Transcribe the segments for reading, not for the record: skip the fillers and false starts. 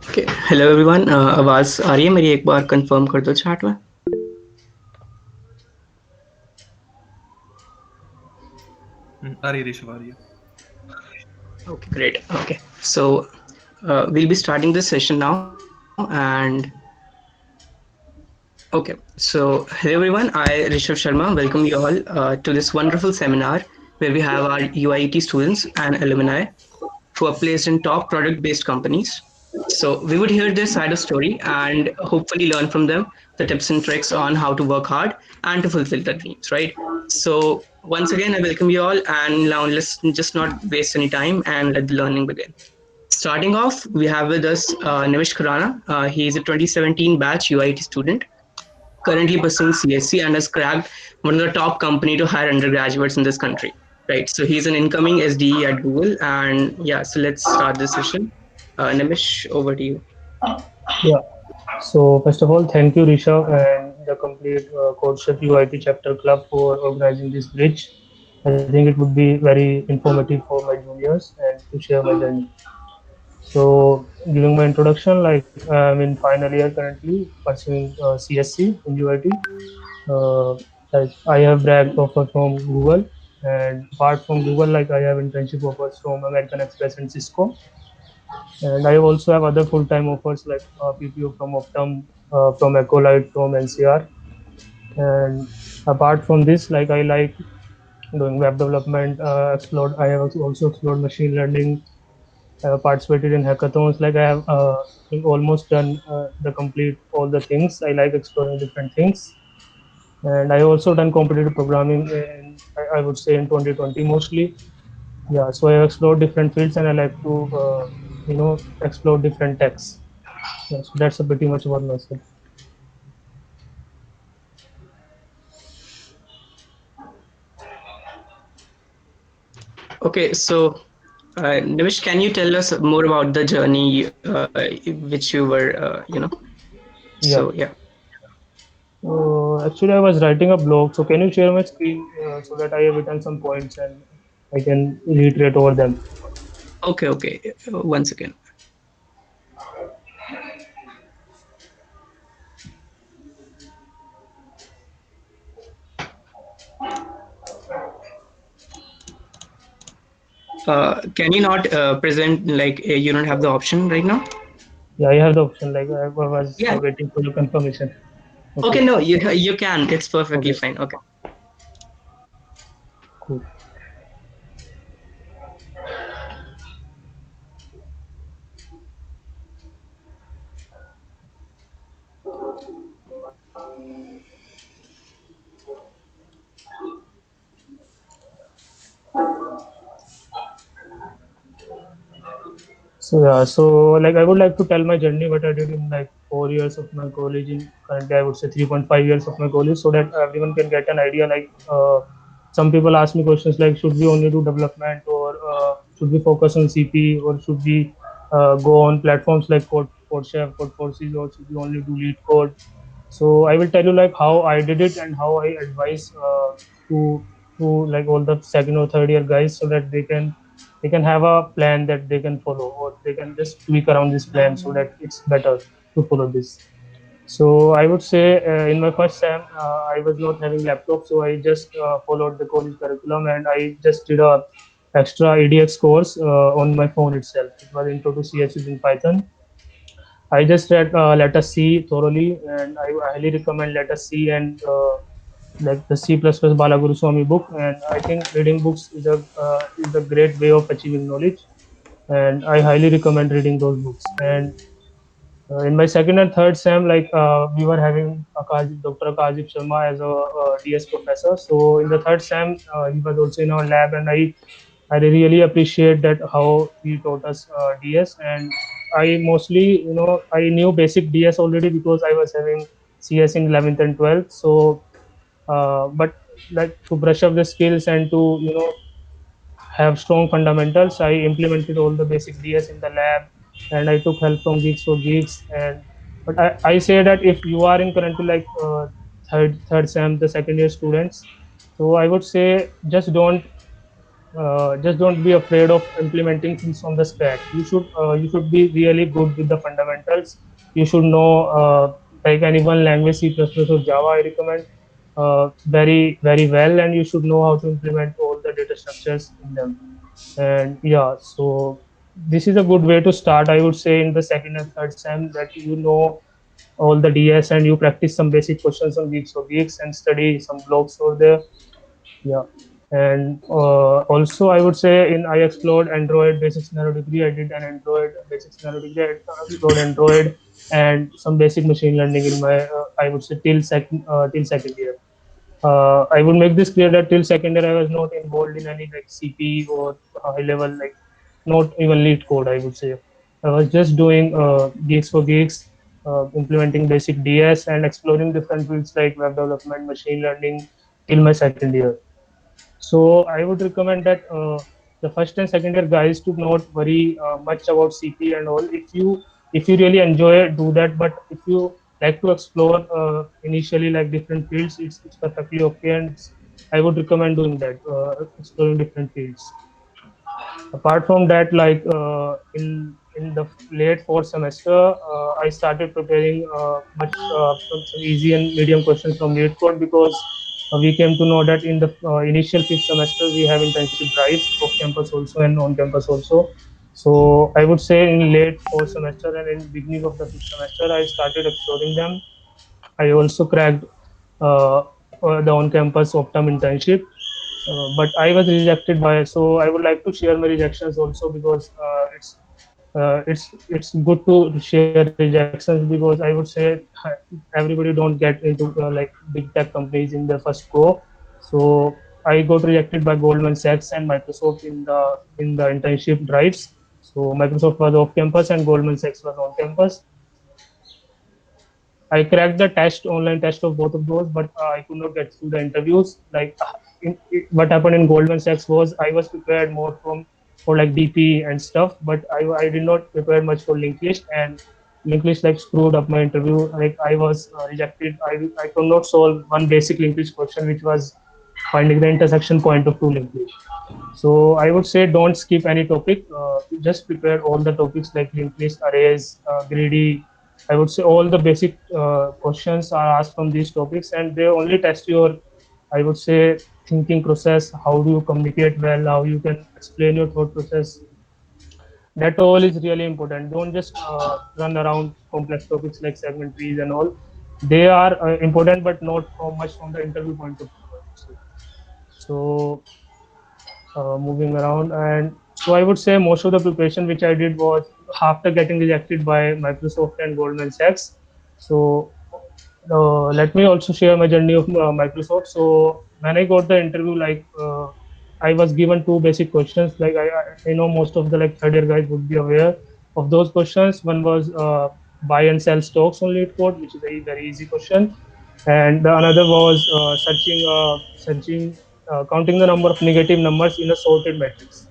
Okay hello everyone आवाज़ आ रही है मेरी एक बार कंफर्म कर दो चैट में। आ रही है ऋषभ, आ रही है। Okay, great. Okay, so we'll be starting this session now. And okay, so hello everyone. I Rishabh Sharma welcome you all to this wonderful seminar where we have our UIT students and alumni who are placed in top product based companies. So we would hear their side of story and hopefully learn from them the tips and tricks on how to work hard and to fulfill their dreams, right? So once again, I welcome you all, and now let's just not waste any time and let the learning begin. Starting off, we have with us Nimish Khurana. He is a 2017 batch UIT student, currently pursuing CSC and has cracked one of the top company to hire undergraduates in this country. Right. So he's an incoming SDE at Google. And yeah, so let's start this session. Nimish, over to you. Yeah. So first of all, thank you, Rishabh, and the complete CodeShip UIT Chapter Club for organizing this bridge. I think it would be very informative for my juniors and to share my journey. So, giving my introduction, like I'm in final year currently, pursuing CSC in UIT. Uh, like I have bragged offer from Google, and apart from Google, like I have internship offers from American Express and Cisco, and I also have other full-time offers like PPO from Optum, from Ecolite, from NCR. And apart from this, like I like doing web development. Explored. I have also explored machine learning. Participated in hackathons. Like I have almost done the complete all the things. I like exploring different things. And I also done competitive programming in, I would say, in 2020 mostly. Yeah, so I have explored different fields and I like to explore different techs. Yeah, so that's a pretty much about myself. Okay, so Nimish, can you tell us more about the journey which you were, So Yeah. yeah. Actually, I was writing a blog. So can you share my screen so that I have written some points and I can reiterate over them? Okay. Once again. Can you not present like you don't have the option right now? Yeah, I have the option. Like I was Yeah. waiting for the confirmation. Okay, Okay. no, you can. It's perfectly Okay. fine. Okay. Cool. So like I would like to tell my journey what I did in like 4 years of my college. In currently, I would say 3.5 years of my college, so that everyone can get an idea. Like some people ask me questions like, should we only do development, or should we focus on CP, or should we go on platforms like CodeChef, CodeForces, or should we only do lead code? So I will tell you like how I did it and how I advise to like all the second or third year guys, so that they can have a plan that they can follow, or they can just tweak around this plan so that it's better to follow this. So I would say in my first sem, I was not having laptop, so I just followed the college curriculum and I just did a extra EDX course on my phone itself. It was Intro to CS using Python. I just read Let Us See thoroughly, and I highly recommend Let Us See and like the C++ Balaguru Swami book. And I think reading books is a great way of achieving knowledge, and I highly recommend reading those books. And in my second and third sem, like we were having Dr. Akashdeep Sharma as a DS professor. So in the third sem, he was also in our lab, and I really appreciate that how he taught us DS. And I mostly, I knew basic DS already because I was having CS in 11th and 12th. So, but like to brush up the skills and to have strong fundamentals, I implemented all the basic DS in the lab, and I took help from Geeks for Geeks. And but I say that if you are in currently like third sem, the second year students, so I would say just don't just don't be afraid of implementing things from the scratch. You should be really good with the fundamentals. You should know like any one language, C++ or Java, I recommend very well, and you should know how to implement all the data structures in them. And yeah, so this is a good way to start, I would say, in the second and third sem, that you know all the DS and you practice some basic questions on weeks or weeks and study some blogs over there. Yeah. And also, I would say in I explored Android basic scenario degree. I did an Android basic scenario degree. I explored Android and some basic machine learning in my I would say till second year. I would make this clear that till second year I was not involved in any like CP or high level, like not even lead code, I would say. I was just doing gigs for gigs, implementing basic DS and exploring different fields like web development, machine learning till my second year. So I would recommend that the first and second year guys to not worry much about CP and all. If you really enjoy it, do that. But if you like to explore initially like different fields, it's perfectly okay, and I would recommend doing that, exploring different fields. Apart from that, like in the late fourth semester, I started preparing much some easy and medium questions from lead code, because we came to know that in the initial fifth semester we have internship drives off campus also and on campus also. So I would say in late fourth semester and in beginning of the fifth semester I started exploring them. I also cracked uh, the on-campus Optum internship, but I was rejected by. So I would like to share my rejections also, because it's good to share rejections, because I would say everybody don't get into like big tech companies in the first go. So I got rejected by Goldman Sachs and Microsoft in the internship drives. So Microsoft was off campus and Goldman Sachs was on campus. I cracked the test, online test of both of those, but I could not get through the interviews. Like what happened in Goldman Sachs was I was prepared more for like DP and stuff, but I did not prepare much for linked list, and linked list like screwed up my interview. Like I was rejected. I could not solve one basic linked list question, which was finding the intersection point of two linked lists. So I would say don't skip any topic. Just prepare all the topics like linked list, arrays, greedy. I would say all the basic questions are asked from these topics, and they only test your, I would say, thinking process. How do you communicate well? How you can explain your thought process. That all is really important. Don't just run around complex topics like segment trees and all. They are important, but not so much from the interview point of view, I would say. So moving around, and so I would say most of the preparation which I did was after getting rejected by Microsoft and Goldman Sachs. So let me also share my journey of Microsoft. So when I got the interview, like I was given two basic questions. Like I know most of the like third year guys would be aware of those questions. One was buy and sell stocks on lead code, which is a very easy question, and the another was searching counting the number of negative numbers in a sorted matrix.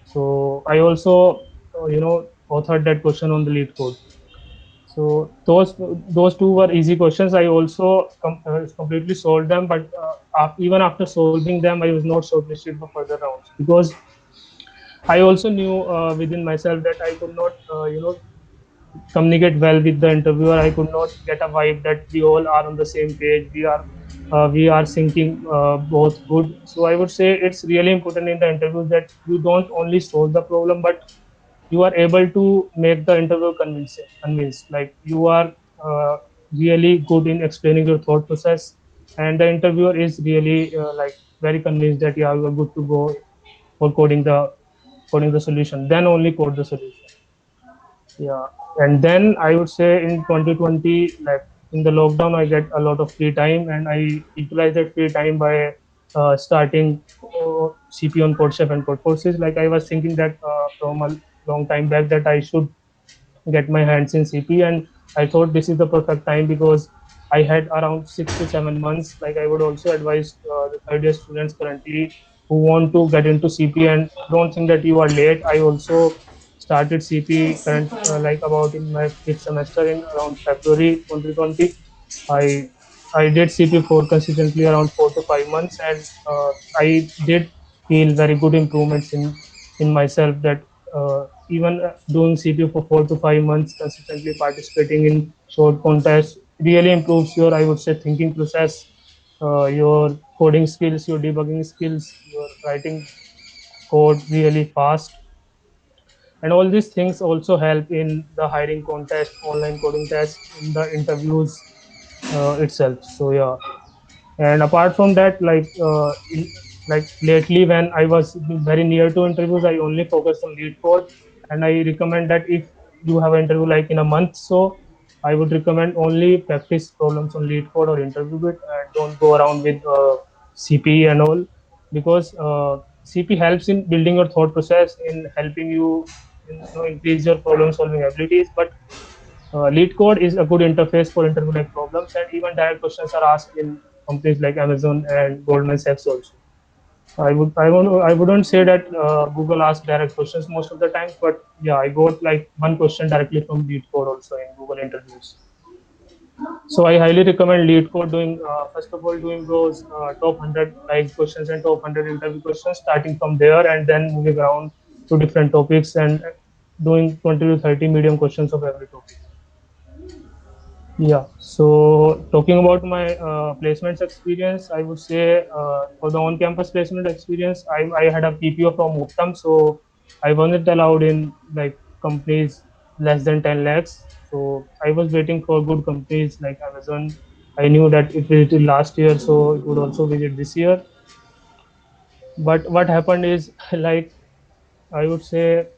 So I also authored that question on the lead code. So those two were easy questions. I also completely solved them, but even after solving them, I was not shortlisted for further rounds, because I also knew within myself that I could not communicate well with the interviewer. I could not get a vibe that we all are on the same page. We are syncing both good. So I would say it's really important in the interviews that you don't only solve the problem, but you are able to make the interview convinced. Like you are really good in explaining your thought process, and the interviewer is really like very convinced that yeah, you are good to go for coding the solution. Then only code the solution. Yeah, and then I would say in 2020, like in the lockdown, I get a lot of free time, and I utilize that free time by starting CP on CodeChef and CodeForces. Like I was thinking that from a long time back that I should get my hands in CP, and I thought this is the perfect time because I had around 6 to 7 months. Like I would also advise the third year students currently who want to get into CP and don't think that you are late. I also started CP like about in my fifth semester in around February 2020. I did CP for consistently around 4 to 5 months, and I did feel very good improvements in myself, that even doing CPO for 4 to 5 months, consistently participating in short contests really improves your, I would say, thinking process, your coding skills, your debugging skills, your writing code really fast. And all these things also help in the hiring contest, online coding test, in the interviews itself. So yeah. And apart from that, like lately when I was very near to interviews, I only focus on lead code. And I recommend that if you have an interview like in a month, so I would recommend only practice problems on lead code or interview bit, and don't go around with CP and all, because CP helps in building your thought process, in helping you, increase your problem solving abilities. But lead code is a good interface for interview like problems, and even direct questions are asked in companies like Amazon and Goldman Sachs also. I wouldn't say that Google asks direct questions most of the times, but yeah, I got like one question directly from lead code also in Google interviews. So I highly recommend lead code, doing first of all doing those top 100 like questions and top 100 interview questions, starting from there and then moving around to different topics, and doing 20 to 30 medium questions of every topic. Yeah. So talking about my placements experience, I would say for the on-campus placement experience, I had a PPO from Uttam, so I wasn't allowed in like companies less than 10 lakhs. So I was waiting for good companies like Amazon. I knew that it visited last year, so it would also visit this year. But what happened is like, I would say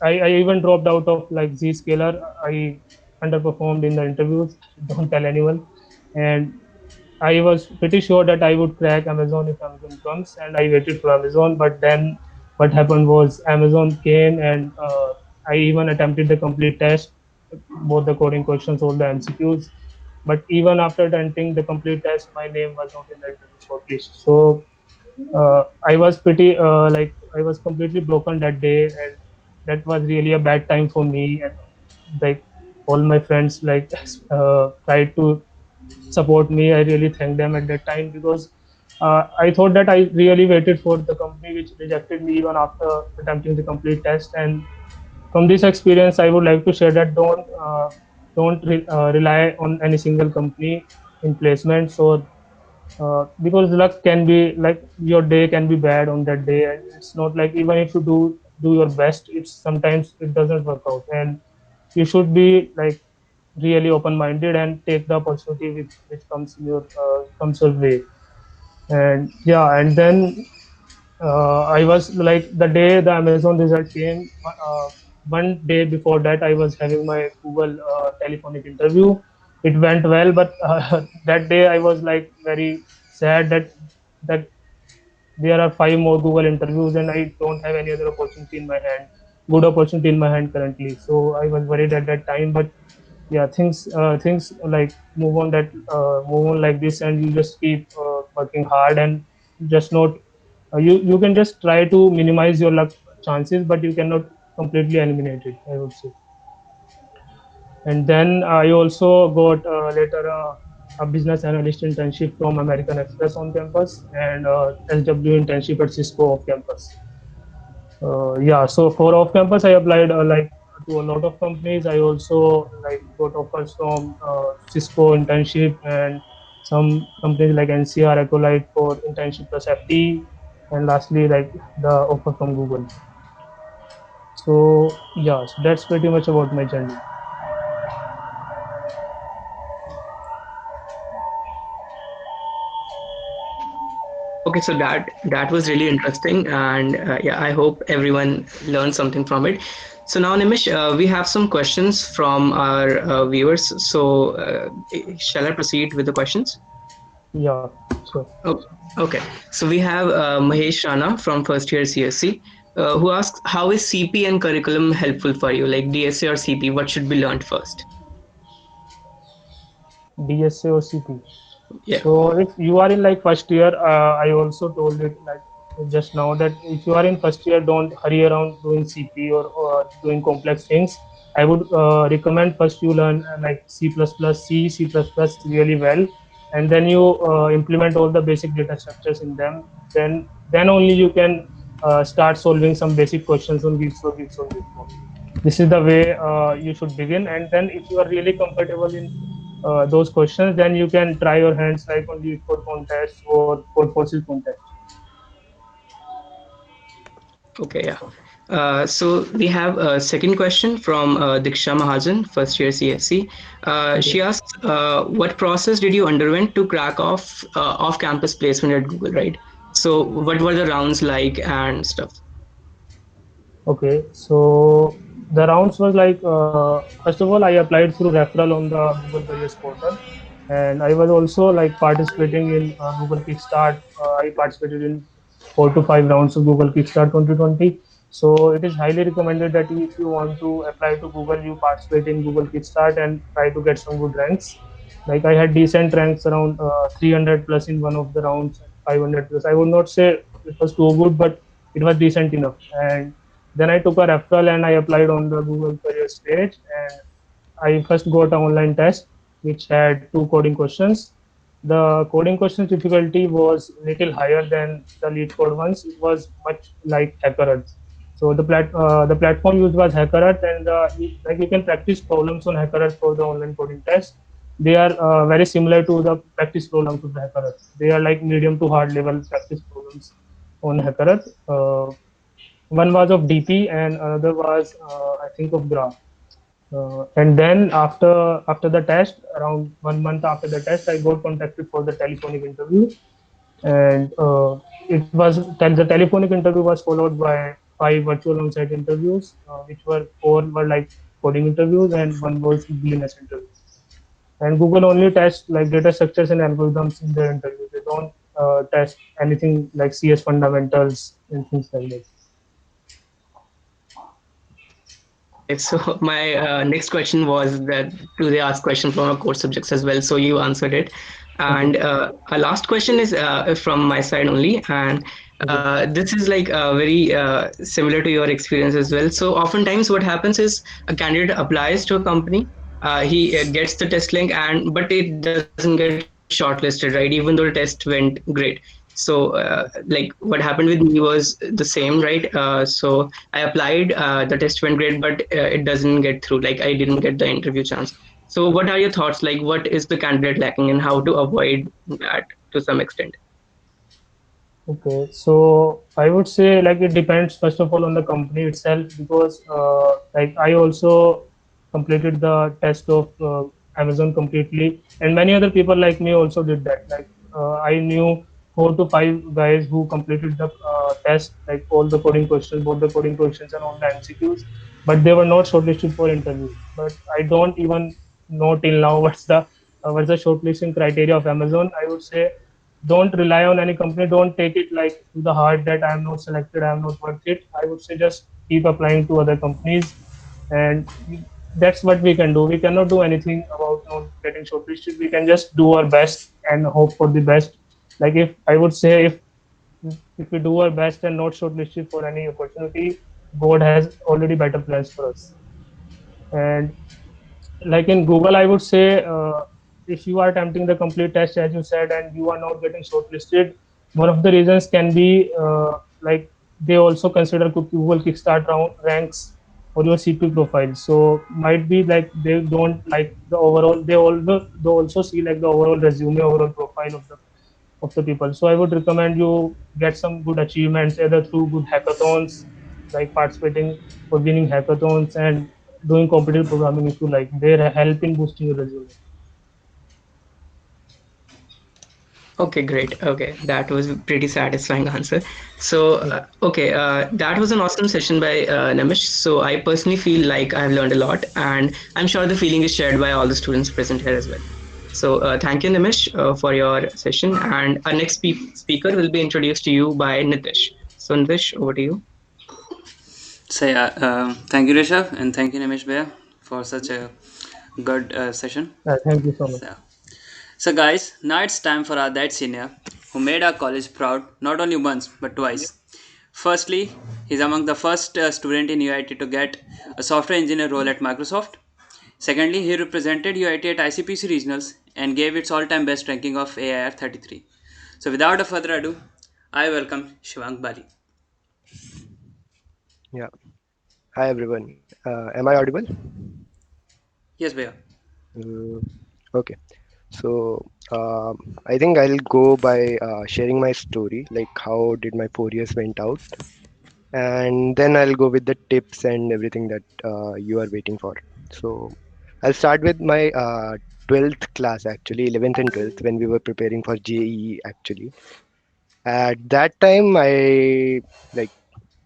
I even dropped out of like Zscaler. I underperformed in the interviews. Don't tell anyone. And I was pretty sure that I would crack Amazon if Amazon comes, and I waited for Amazon. But then what happened was Amazon came, and I even attempted the complete test, both the coding questions, all the MCQs. But even after attempting the complete test, my name was not in the interview shortlist. So I was pretty I was completely broken that day, and that was really a bad time for me. And like all my friends tried to support me. I really thank them at that time, because I thought that I really waited for the company which rejected me even after attempting the complete test. And from this experience, I would like to share that don't rely on any single company in placement. So because luck can be like, your day can be bad on that day, and it's not like, even if you do your best, it's sometimes it doesn't work out. And you should be like really open minded and take the opportunity which comes your way. And yeah, and then I was like, the day the Amazon result came, one day before that I was having my Google telephonic interview. It went well, but that day I was like very sad that there are 5 more Google interviews and I don't have any other opportunity in my hand, good opportunity in my hand currently. So I was worried at that time. But yeah, things like move on like this, and you just keep working hard, and just not you can just try to minimize your luck chances, but you cannot completely eliminate it, I would say. And then I also got later a business analyst internship from American Express on campus, and SW internship at Cisco off campus. Yeah, so for off campus, I applied to a lot of companies. I also like got offers from Cisco internship, and some companies like NCR, Ecolite for internship plus FT, and lastly like the offer from Google. So yeah, so that's pretty much about my journey. Okay, so that was really interesting, and yeah, I hope everyone learned something from it. So now, Nimish, we have some questions from our viewers. So, shall I proceed with the questions? Yeah, sure. Oh, okay. So we have Mahesh Rana from first year CSC, who asks, "How is CP and curriculum helpful for you? Like DSA or CP, what should be learned first?" DSA or CP. Yeah. So if you are in like first year, I also told it like just now, that if you are in first year, don't hurry around doing CP or doing complex things. I would recommend first you learn like C++ really well, and then you implement all the basic data structures in them. Then only you can start solving some basic questions on Geeks on Geek code. This is the way you should begin, and then if you are really comfortable in those questions, then you can try your hands like on Lead Code contest or Code Forces contest. Okay, yeah. So we have a second question from Diksha Mahajan, first year CSC. She Okay. asks, what process did you underwent to crack off-campus placement at Google, right? So what were the rounds like and stuff? Okay, so the rounds was like first of all I applied through referral on the Google Careers portal, and I was also like participating in Google Kickstart. I participated in 4 to 5 rounds of Google Kickstart 2020. So it is highly recommended that if you want to apply to Google, you participate in Google Kickstart and try to get some good ranks. Like I had decent ranks around 300 plus in one of the rounds, 500 plus. I would not say it was too good, but it was decent enough. And then I took a referral and I applied on the Google Careers page. And I first got an online test which had 2 coding questions. The coding questions difficulty was little higher than the lead code ones. It was much like HackerRat. So the platform used was HackerRat, and like you can practice problems on HackerRat for the online coding test. They are very similar to the practice problems of the HackerRat. They are like medium to hard level practice problems on HackerRat. One was of DP and another was I think of Graph. And then after the test, around 1 month after the test, I got contacted for the telephonic interview, and the telephonic interview was followed by 5 virtual on-site interviews, which were 4 were like coding interviews and one was Googleness interview. And Google only tests like data structures and algorithms in their interview. They don't test anything like CS fundamentals and things like that. Okay, so my next question was that do they ask questions from our core subjects as well? So you answered it. Okay. And our last question is from my side only, and Okay. this is like very similar to your experience as well. So oftentimes, what happens is a candidate applies to a company, he gets the test link, and but it doesn't get shortlisted, right? Even though the test went great. So like what happened with me was the same, right? So I applied, the test went great, but it doesn't get through. Like I didn't get the interview chance. So what are your thoughts? Like what is the candidate lacking and how to avoid that to some extent? Okay, so I would say like it depends first of all on the company itself, because like I also completed the test of Amazon completely, and many other people like me also did that. Like I knew 4 to 5 guys who completed the test, like all the coding questions, both the coding questions and all the MCQs, but they were not shortlisted for interview. But I don't even know till now what's the shortlisting criteria of Amazon. I would say don't rely on any company. Don't take it like to the heart that I'm not selected, I'm not worth it. I would say just keep applying to other companies, and that's what we can do. We cannot do anything about not getting shortlisted. We can just do our best and hope for the best. Like if I would say if we do our best and not shortlisted for any opportunity, God has already better plans for us. And like in Google, I would say if you are attempting the complete test as you said and you are not getting shortlisted, one of the reasons can be like they also consider Google Kickstart round ranks or your CP profile. So might be like they don't like the overall. They also see like the overall resume, overall profile of the people. So I would recommend you get some good achievements either through good hackathons, like participating or winning hackathons and doing competitive programming if you like. They help in boosting your resume. Okay, great. Okay, that was a pretty satisfying answer. So, Yeah. okay, that was an awesome session by Namish. So, I personally feel like I've learned a lot, and I'm sure the feeling is shared by all the students present here as well. So, thank you, Namish, for your session. And our next speaker will be introduced to you by Nitish. So, Nitish, over to you. So yeah, thank you Rishabh and thank you Nimish Bhaiya for such a good session. Thank you so much. So, so guys, now it's time for our that senior who made our college proud not only once but twice. Firstly, he's among the first student in UIT to get a software engineer role at Microsoft. Secondly, he represented UIT at ICPC regionals and gave its all-time best ranking of AIR 33. So without a further ado, I welcome Shivang Bali. Yeah. Hi everyone. Am I audible? Yes, Bhaiya. Uh, okay. So I think I'll go by sharing my story, like how did my 4 years went out, and then I'll go with the tips and everything that you are waiting for. So I'll start with my 12th class, actually 11th and 12th, when we were preparing for JEE. Actually, at that time, like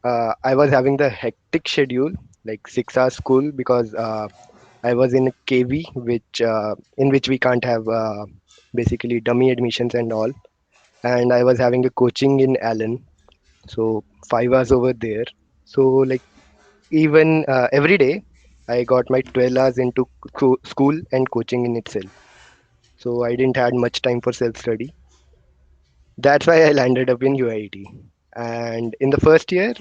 I was having the hectic schedule, like 6 hours school, because I was in a KV, which in which we can't have basically dummy admissions and all. And I was having a coaching in Allen, so 5 hours over there. So like even every day, I got my 12 hours into school and coaching in itself. So I didn't had much time for self study. That's why I landed up in UIT. And in the first year,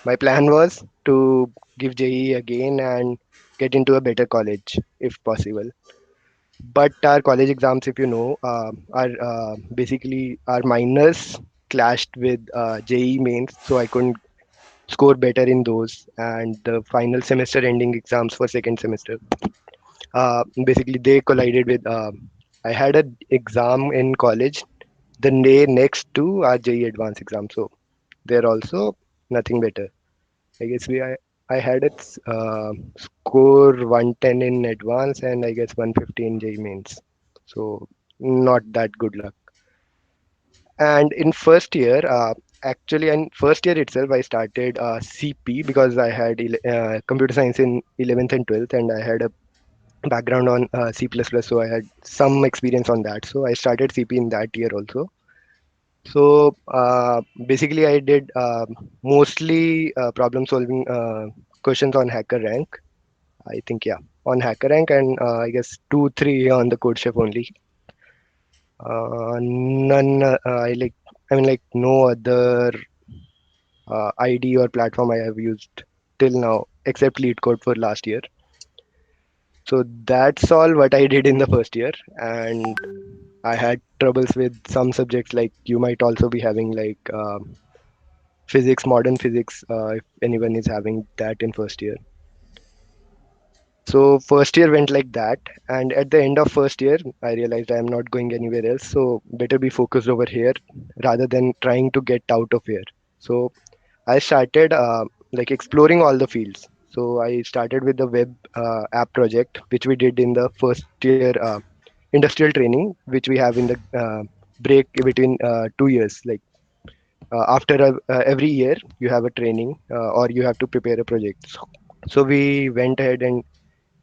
my plan was to give JEE again and get into a better college if possible. But our college exams, if you know, are basically our minors clashed with JEE mains, so I couldn't score better in those. And the final semester ending exams for second semester, basically they collided with. I had an exam in college the day next to our JEE advanced exam, so there also nothing better. I guess I had it score 110 in advance and I guess 150 in JEE mains. So not that good luck. And in first year, actually in first year itself, I started CP because I had computer science in 11th and 12th, and I had a background on C++, so I had some experience on that. So I started CP in that year also. So basically, I did mostly problem solving questions on HackerRank. I think, yeah, on HackerRank, and I guess two, three on the CodeChef only. None. I mean, like no other ID or platform I have used till now except LeetCode for last year. So that's all what I did in the first year, and I had troubles with some subjects like you might also be having like physics, modern physics, if anyone is having that in first year. So first year went like that, and at the end of first year, I realized I am not going anywhere else. So better be focused over here rather than trying to get out of here. So I started like exploring all the fields. So I started with the web app project, which we did in the first year industrial training, which we have in the break between 2 years. Like after every year, you have a training or you have to prepare a project. So we went ahead and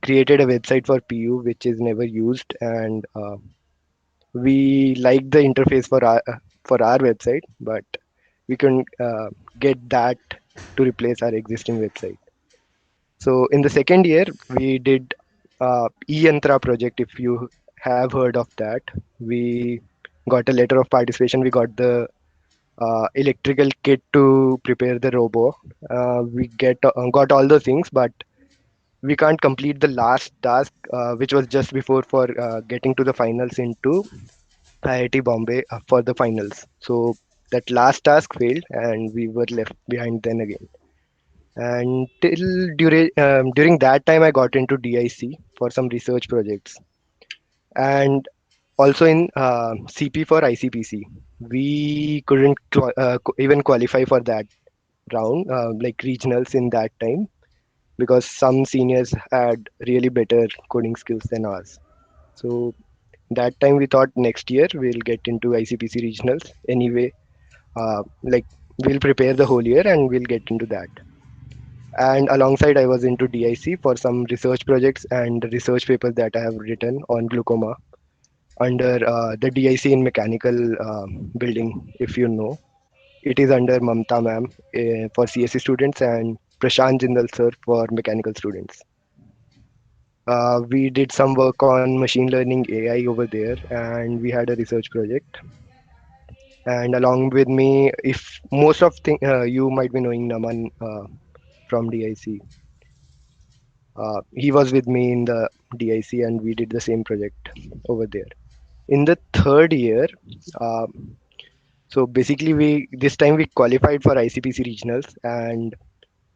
created a website for PU, which is never used, and we liked the interface for our website, but we couldn't get that to replace our existing website. So in the second year, we did eYantra project. If you have heard of that, we got a letter of participation. We got the electrical kit to prepare the robot. We got all those things, but we can't complete the last task, which was just before for getting to the finals into IIT Bombay for the finals. So that last task failed, and we were left behind then again. And during that time, I got into DIC for some research projects, and also in CP for ICPC. We couldn't even qualify for that round, like regionals in that time, because some seniors had really better coding skills than ours. So that time we thought next year we'll get into ICPC regionals anyway. Like we'll prepare the whole year and we'll get into that. And alongside, I was into DIC for some research projects and research papers that I have written on glaucoma under the DIC in mechanical building, if you know. It is under Mamta ma'am for CSE students and Prashant Jindal sir for mechanical students. We did some work on machine learning AI over there, and we had a research project. And along with me, if most of you might be knowing Naman from DIC, he was with me in the DIC, and we did the same project over there. In the third year, uh, So basically, we this time we qualified for ICPC regionals, and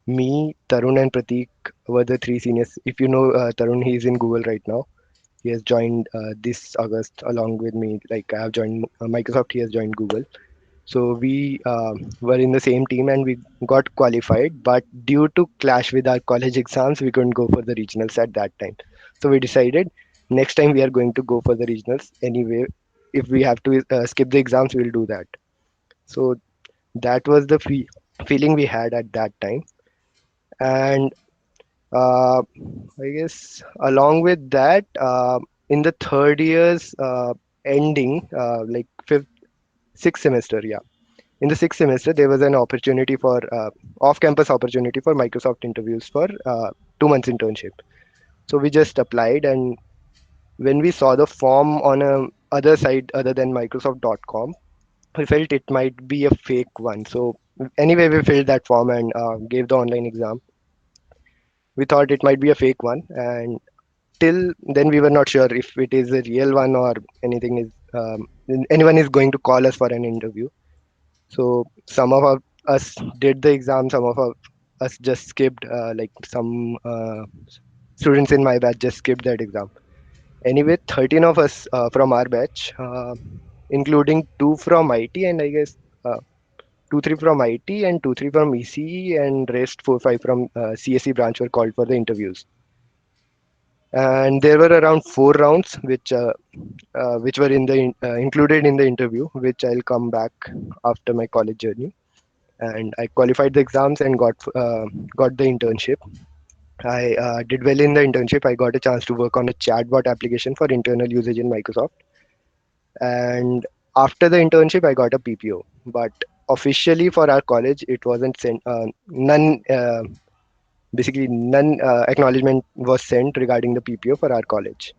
me, Tarun, and Pratik were the three seniors. If you know Tarun, he's in Google right now. He has joined this August along with me. Like I have joined Microsoft, he has joined Google. So we were in the same team and we got qualified. But due to clash with our college exams, we couldn't go for the regionals at that time. So we decided next time we are going to go for the regionals anyway. If we have to skip the exams, we'll do that. So that was the feeling we had at that time. And uh, I guess along with that, in the third year's ending, like fifth, sixth semester, yeah. In the sixth semester, there was an opportunity for off-campus opportunity for Microsoft interviews for 2 months internship. So we just applied, and when we saw the form on a other site other than Microsoft.com, we felt it might be a fake one. So anyway, we filled that form and gave the online exam. We thought it might be a fake one, and till then we were not sure if it is a real one or anything is anyone is going to call us for an interview. So some of us did the exam, some of us just skipped, like some students in my batch just skipped that exam. Anyway, 13 of us from our batch, including two from IT and I guess uh, 2 3 from IT and 2 3 from ECE, and rest 4 5 from CSE branch were called for the interviews. And there were around 4 rounds which were included in the interview, which I'll come back after my college journey. And I qualified the exams and got the internship. I did well in the internship. I got a chance to work on a chatbot application for internal usage in Microsoft. And after the internship, I got a PPO. But officially for our college, it wasn't sent. None, basically, none acknowledgement was sent regarding the PPO for our college.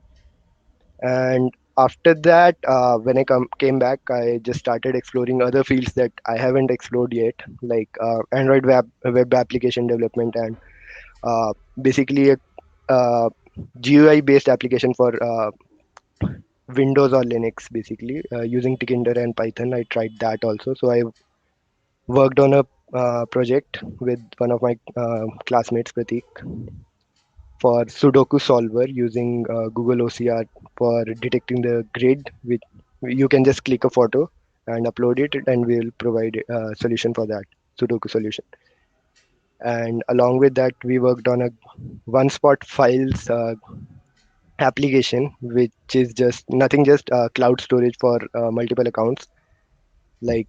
And after that, when came back, I just started exploring other fields that I haven't explored yet, like Android web application development and basically a GUI based application for Windows or Linux, basically using Tkinter and Python. I tried that also. So I worked on a project with one of my classmates, Pratik, for Sudoku solver using Google OCR for detecting the grid. Which you can just click a photo and upload it, and we'll provide a solution for that Sudoku solution. And along with that, we worked on a one spot files application, which is just nothing, just cloud storage for multiple accounts. Like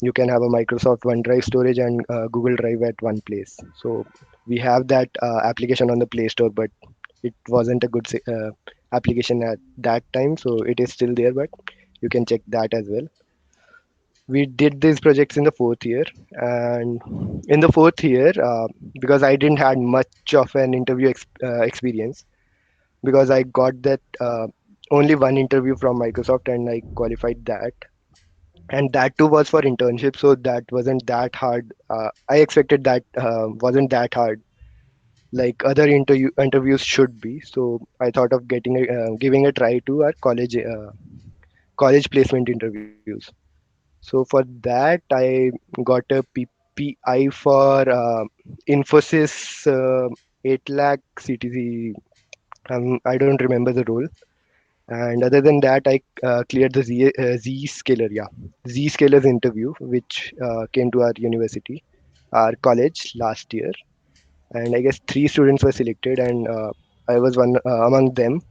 you can have a Microsoft OneDrive storage and Google Drive at one place. So we have that application on the Play Store, but it wasn't a good application at that time. So it is still there, but you can check that as well. We did these projects in the fourth year, and in the fourth year, because I didn't had much of an interview experience, because I got that only one interview from Microsoft and I qualified that, and that too was for internship, so that wasn't that hard. I expected that wasn't that hard like other interviews should be. So I thought of giving a try to our college placement interviews. So for that, I got a PPI for Infosys 8 lakh CTC. I don't remember the role. And other than that, I cleared the Zscaler, yeah, Zscaler's interview, which came to our university, our college last year. And I guess 3 students were selected, and I was one among them.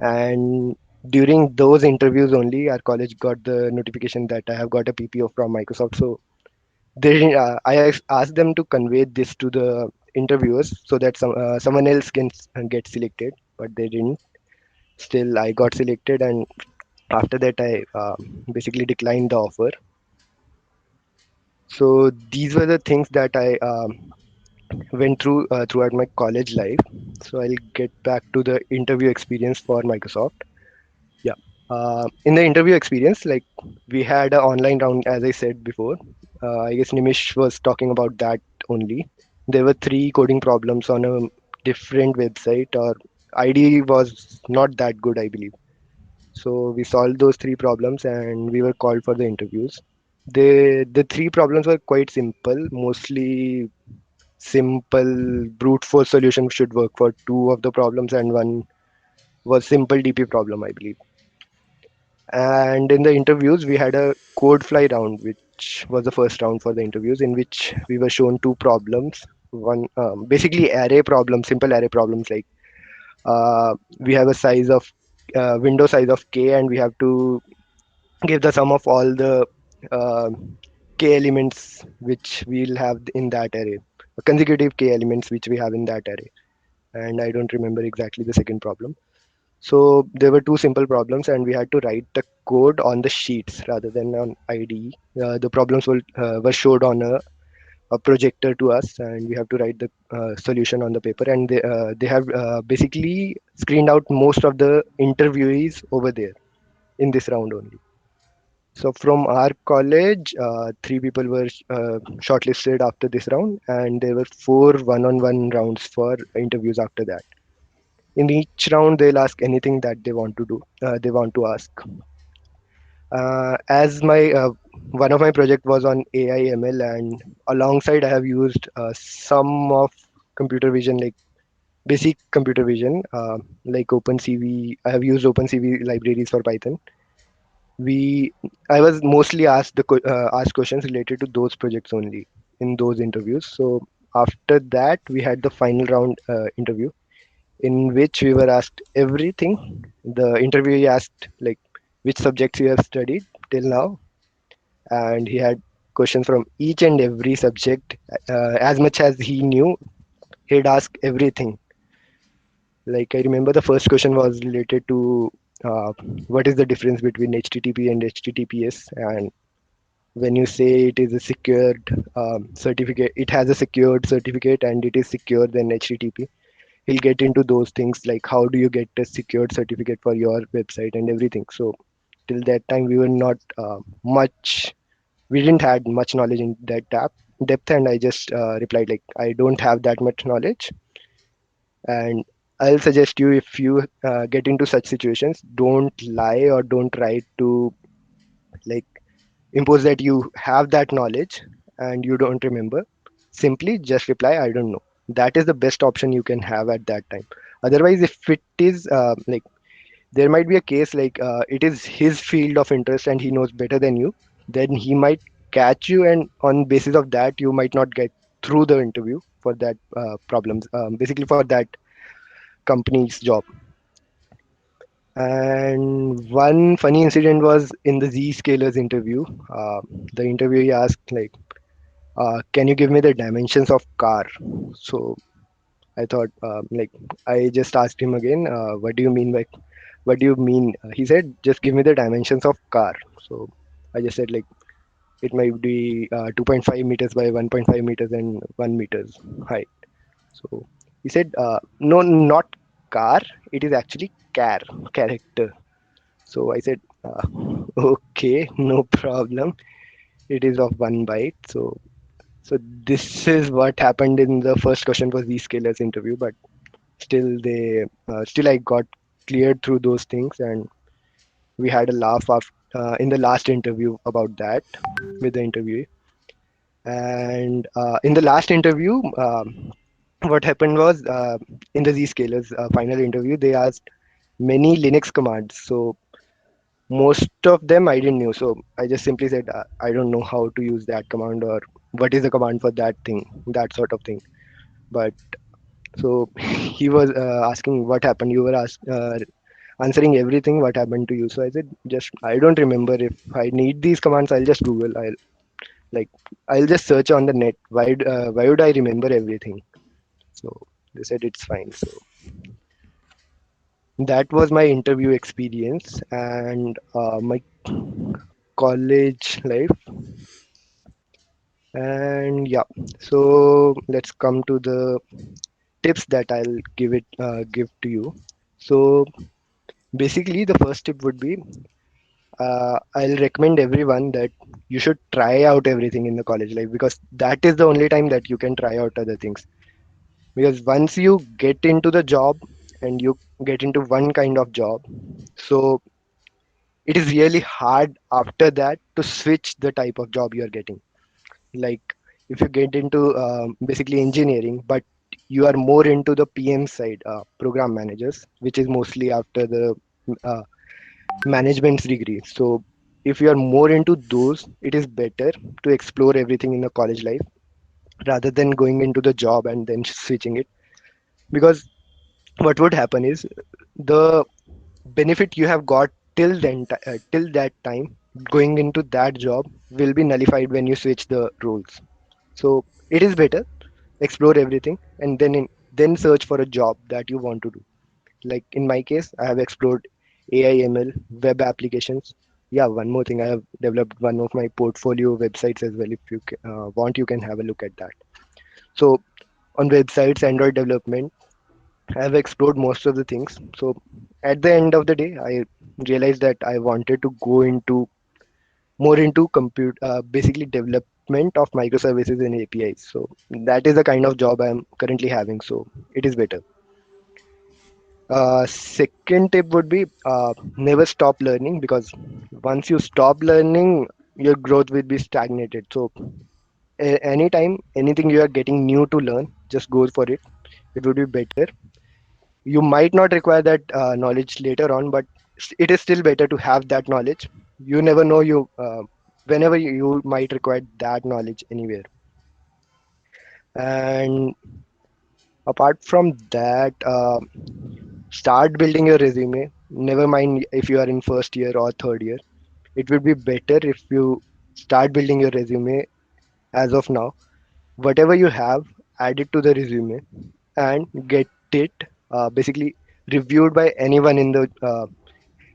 And during those interviews only, our college got the notification that I have got a PPO from Microsoft. So asked them to convey this to the interviewers so that someone else can get selected, but they didn't. Still, I got selected, and after that, I basically declined the offer. So these were the things that I went through throughout my college life. So I'll get back to the interview experience for Microsoft. Yeah. In the interview experience, like we had an online round, as I said before. I guess Nimish was talking about that only. There were 3 coding problems on a different website, or ID was not that good, I believe. So we solved those 3 problems and we were called for the interviews. The three problems were quite simple, mostly simple brute force solution should work for two of the problems, and one was simple DP problem, I believe. And in the interviews, we had a code fly round, which was the first round for the interviews, in which we were shown two problems. One, basically array problems, simple array problems, like we have a size of window size of k, and we have to give the sum of all the uh, k elements which we'll have in that array, consecutive k elements which we have in that array. And I don't remember exactly the second problem. So there were two simple problems, and we had to write the code on the sheets rather than on IDE. The problems were showed on a projector to us, and we have to write the solution on the paper. And they have basically screened out most of the interviewees over there in this round only. So from our college, three people were shortlisted after this round, and there were four one-on-one rounds for interviews after that. In each round, they'll ask anything that they want to do. They want to ask. As my one of my project was on AI ML, and alongside I have used some of computer vision, like basic computer vision, like OpenCV. I have used OpenCV libraries for Python. We I was mostly asked questions related to those projects only in those interviews. So after that, we had the final round interview in which we were asked everything. The interviewee asked like which subjects you have studied till now, and he had questions from each and every subject. As much as he knew, he'd ask everything. Like I remember the first question was related to what is the difference between HTTP and HTTPS, and when you say it is a secured certificate, it has a secured certificate and it is secure than HTTP. He'll get into those things like how do you get a secured certificate for your website and everything. So till that time we were not much we didn't had much knowledge in that depth, and I just replied like I don't have that much knowledge. And I'll suggest you, if you get into such situations, don't lie or don't try to like impose that you have that knowledge and you don't remember. Simply just reply I don't know. That is the best option you can have at that time. Otherwise, if it is like there might be a case like it is his field of interest and he knows better than you, then he might catch you, and on basis of that you might not get through the interview for that problems, basically for that company's job. And one funny incident was in the Zscalers interview. The interviewee asked like, can you give me the dimensions of car? So I thought like I just asked him again, what do you mean by what do you mean? He said, just give me the dimensions of car. So I just said like it might be 2.5 meters by 1.5 meters and 1 meters height. So he said, no, not car. It is actually character. So I said, okay, no problem. It is of 1 byte. So this is what happened in the first question for Zscalers interview, but still I got cleared through those things, and we had a laugh in the last interview about that with the interviewee. And in the last interview, what happened was in the Zscalers final interview, they asked many Linux commands. So most of them I didn't know. So I just simply said, I don't know how to use that command, or what is the command for that thing, that sort of thing. But so he was asking what happened. You were answering everything. What happened to you? So I said, just I don't remember. If I need these commands, I'll just Google. Like I'll just search on the net. Why would I remember everything? So they said it's fine. So that was my interview experience and my college life. And yeah, so let's come to the tips that I'll give to you. So basically, the first tip would be I'll recommend everyone that you should try out everything in the college life, because that is the only time that you can try out other things. Because once you get into the job and you get into one kind of job, so it is really hard after that to switch the type of job you are getting. Like if you get into basically engineering, but you are more into the PM side, program managers, which is mostly after the uh, management's degree. So if you are more into those, it is better to explore everything in the college life rather than going into the job and then switching it. Because what would happen is the benefit you have got till that time going into that job will be nullified when you switch the roles. So it is better explore everything and then search for a job that you want to do. Like in my case, I have explored AI/ML, web applications. Yeah, one more thing, I have developed one of my portfolio websites as well. If you want, you can have a look at that. So on websites, Android development, I have explored most of the things. So at the end of the day, I realized that I wanted to go into more into compute, basically development of microservices and APIs. So that is the kind of job I'm currently having. So it is better. Second tip would be never stop learning, because once you stop learning, your growth will be stagnated. So anytime anything you are getting new to learn, just go for it. It would be better. You might not require that knowledge later on, but it is still better to have that knowledge. You never know, whenever you might require that knowledge anywhere. And apart from that, start building your resume. Never mind if you are in first year or third year. It would be better if you start building your resume as of now. Whatever you have, add it to the resume and get it basically reviewed by anyone in the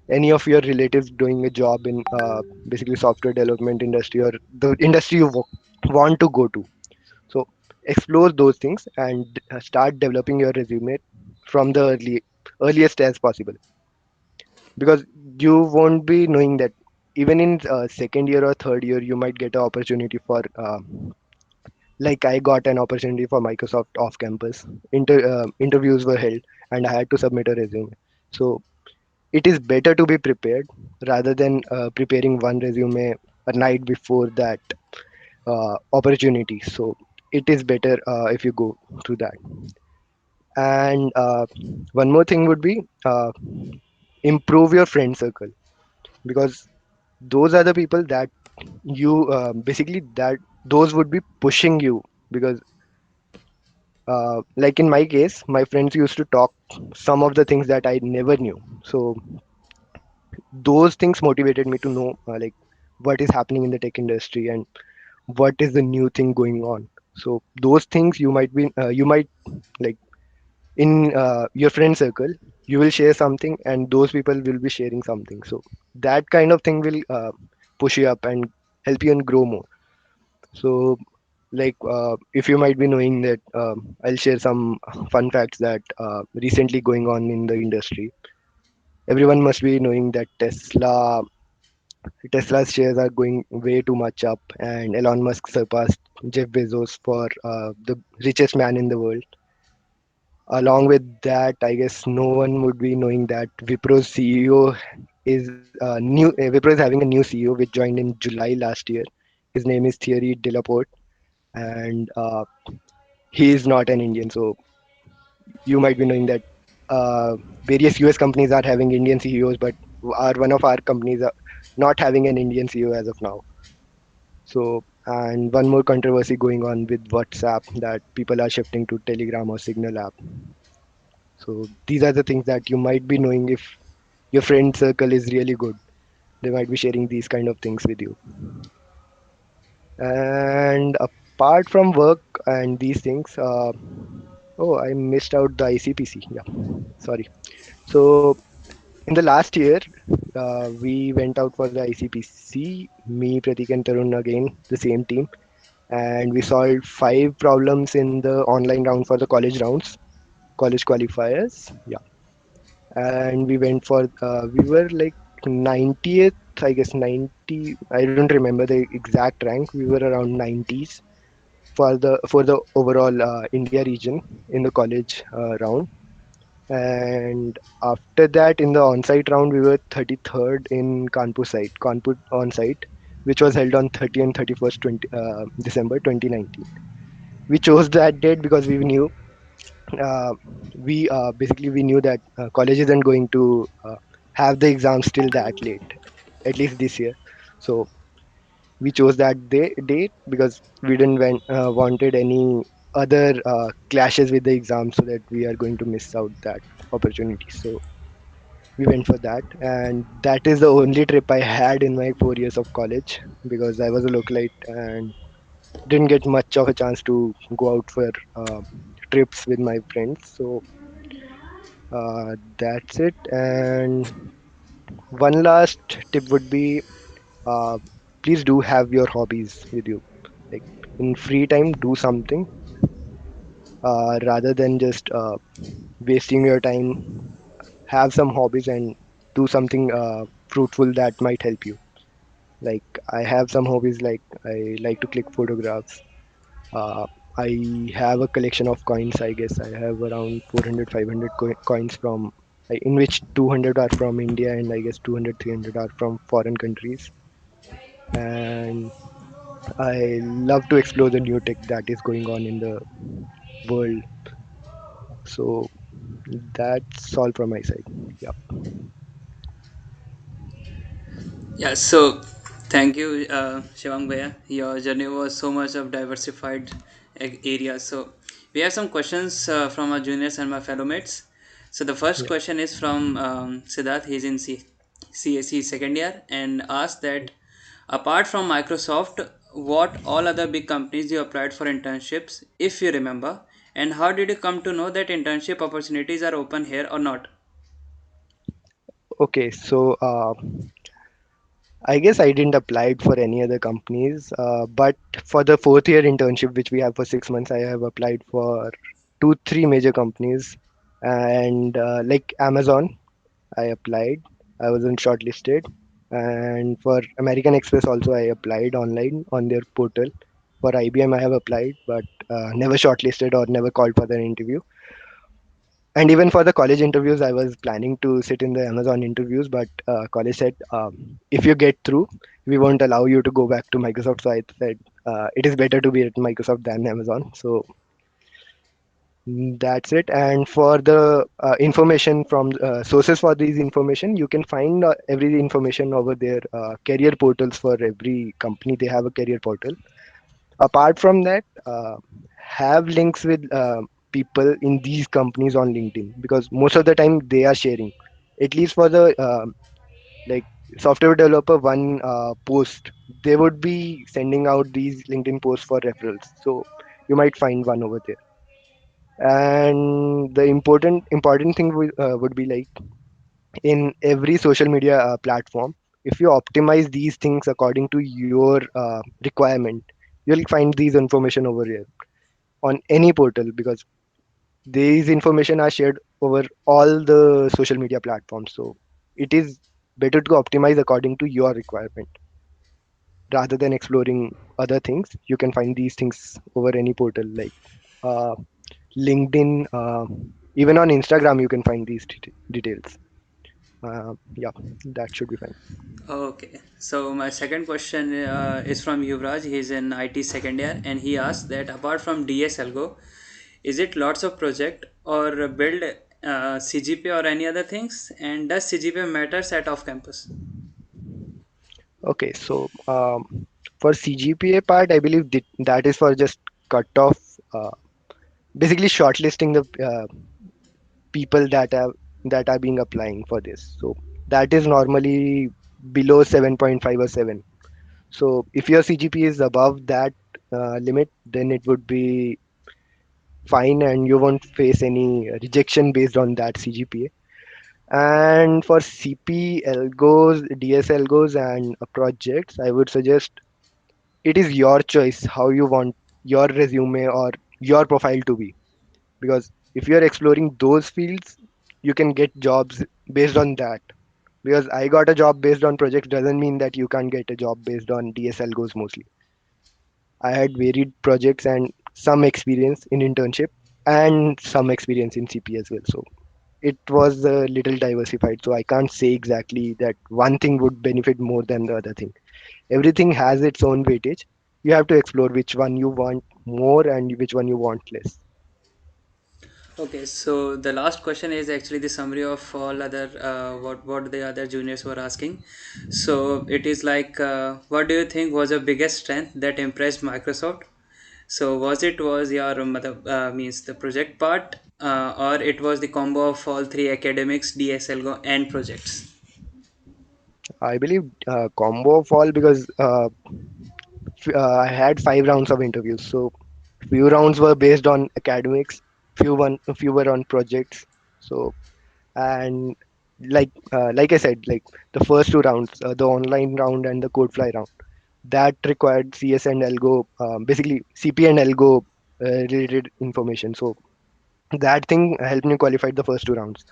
any of your relatives doing a job in basically software development industry or the industry you want to go to. So explore those things and start developing your resume from the earliest as possible, because you won't be knowing that even in second year or third year you might get an opportunity for like I got an opportunity for Microsoft off campus. Interviews were held and I had to submit a resume. So it is better to be prepared rather than preparing one resume a night before that opportunity. So it is better if you go through that. And one more thing would be improve your friend circle, because those are the people that you basically that those would be pushing you. Because like in my case, my friends used to talk some of the things that I never knew. So those things motivated me to know like what is happening in the tech industry and what is the new thing going on. So those things you might like in your friend circle, you will share something and those people will be sharing something. So that kind of thing will push you up and help you and grow more. So like if you might be knowing that I'll share some fun facts that recently going on in the industry. Everyone must be knowing that Tesla's shares are going way too much up, and Elon Musk surpassed Jeff Bezos for the richest man in the world. Along with that, I guess no one would be knowing that Wipro's CEO is Wipro is having a new CEO which joined in July last year. His name is Thierry Delaporte, and he is not an Indian. So you might be knowing that various US companies are having Indian CEOs, but one of our companies are not having an Indian CEO as of now. So, and one more controversy going on with WhatsApp, that people are shifting to Telegram or Signal app. So these are the things that you might be knowing. If your friend circle is really good, they might be sharing these kind of things with you. And apart from work and these things, oh, I missed out the ICPC. Yeah, sorry. So in the last year, we went out for the ICPC, me, Pratik, and Tarun again, the same team, and we solved five problems in the online round for the college rounds, college qualifiers. Yeah, and we went for we were like 90th, I guess 90. I don't remember the exact rank. We were around 90s for the overall India region in the college round, And after that, in the on-site round, we were 33rd in Kanpur on-site, which was held on 30 and 31st December 2019. We chose that date because we knew uh, we knew that college isn't going to have the exams till that late, at least this year. So we chose that date because we didn't wanted any other clashes with the exam, so that we are going to miss out that opportunity. So we went for that, and that is the only trip I had in my 4 years of college, because I was a localite and didn't get much of a chance to go out for trips with my friends. So that's it. And one last tip would be, uh, please do have your hobbies with you. Like, in free time, do something rather than just wasting your time. Have some hobbies and do something fruitful that might help you. Like, I have some hobbies, like I like to click photographs. Uh, I have a collection of coins. I guess I have around 400, 500 coins from, in which 200 are from India, and I guess 200, 300 are from foreign countries. And I love to explore the new tech that is going on in the world. So that's all from my side. Yeah. Yeah, so thank you, Shivang Bhaiya. Your journey was so much of diversified areas. So we have some questions from our juniors and my fellow mates. So the first Yeah. question is from Siddharth. He's in CSE second year and asked that apart from Microsoft, what all other big companies you applied for internships, if you remember, and how did you come to know that internship opportunities are open here or not? Okay. So I guess I didn't apply it for any other companies, but for the fourth year internship, which we have for 6 months, I have applied for two, three major companies, and like Amazon, I applied. I wasn't shortlisted, and for American Express also, I applied online on their portal. For IBM, I have applied, but never shortlisted or never called for the interview. And even for the college interviews, I was planning to sit in the Amazon interviews, but college said, if you get through, we won't allow you to go back to Microsoft. So I said, it is better to be at Microsoft than Amazon. So that's it. And for the information from sources for these information, you can find every information over their career portals. For every company, they have a career portal. Apart from that, have links with people in these companies on LinkedIn, because most of the time they are sharing, at least for the like software developer one post, they would be sending out these LinkedIn posts for referrals. So you might find one over there. And the important thing would be, like, in every social media platform, if you optimize these things according to your requirement, you'll find these information over here on any portal, because these information are shared over all the social media platforms. So it is better to optimize according to your requirement rather than exploring other things. You can find these things over any portal, like uh, LinkedIn, even on Instagram you can find these details. Yeah, that should be fine. Okay, so my second question is from Yuvraj. He's in IT second year, and he asked that apart from DSL Go, is it lots of project or build CGP or any other things? And does CGP matters at off campus? Okay, so for CGPA part, I believe that is for just cut off, uh, basically shortlisting the people that are being applying for this. So that is normally below 7.5 or 7. So if your CGP is above that limit, then it would be fine, and you won't face any rejection based on that CGPA. And for CP algos, DS algos, and projects, I would suggest it is your choice how you want your resume or your profile to be. Because if you're exploring those fields, you can get jobs based on that. Because I got a job based on projects doesn't mean that you can't get a job based on DSL goes mostly. I had varied projects and some experience in internship and some experience in CP as well. So it was a little diversified, so I can't say exactly that one thing would benefit more than the other thing. Everything has its own weightage. You have to explore which one you want more and which one you want less. Okay, so the last question is actually the summary of all other what the other juniors were asking. So it is like, what do you think was your biggest strength that impressed Microsoft? So was your means the project part, or it was the combo of all three academics, DSL Go, and projects? I believe combo of all, because I had 5 rounds of interviews. So few rounds were based on academics, few were on projects. So, and like I said, like the first 2 rounds, the online round and the Codefly round, that required CS and Algo, basically CP and Algo related information. So that thing helped me qualify the first 2 rounds.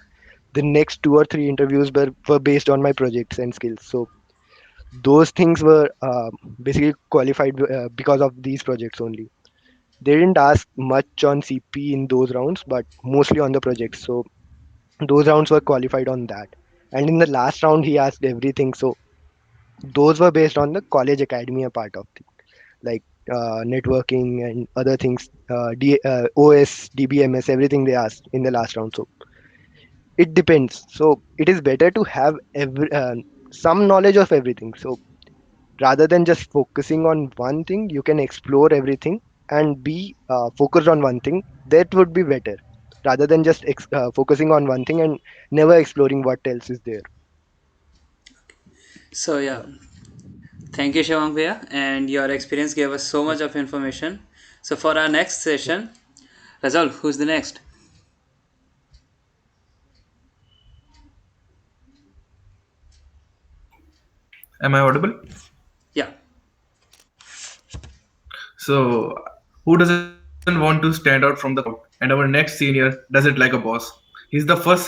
The next 2 or 3 interviews were based on my projects and skills. So those things were basically qualified because of these projects only. They didn't ask much on CP in those rounds, but mostly on the projects. So those rounds were qualified on that. And in the last round, he asked everything. So those were based on the college academia part of it, like networking and other things, OS, DBMS, everything they asked in the last round. So it depends. So it is better to have some knowledge of everything. So rather than just focusing on one thing, you can explore everything and be focused on one thing. That would be better rather than just focusing on one thing and never exploring what else is there. So yeah, Yeah. thank you, Shivang Bhaiya, and your experience gave us so much of information. So for our next session, Razal, who's the next? Am I audible? Yeah. So, who doesn't want to stand out from the crowd? And our next senior does it like a boss. He's the first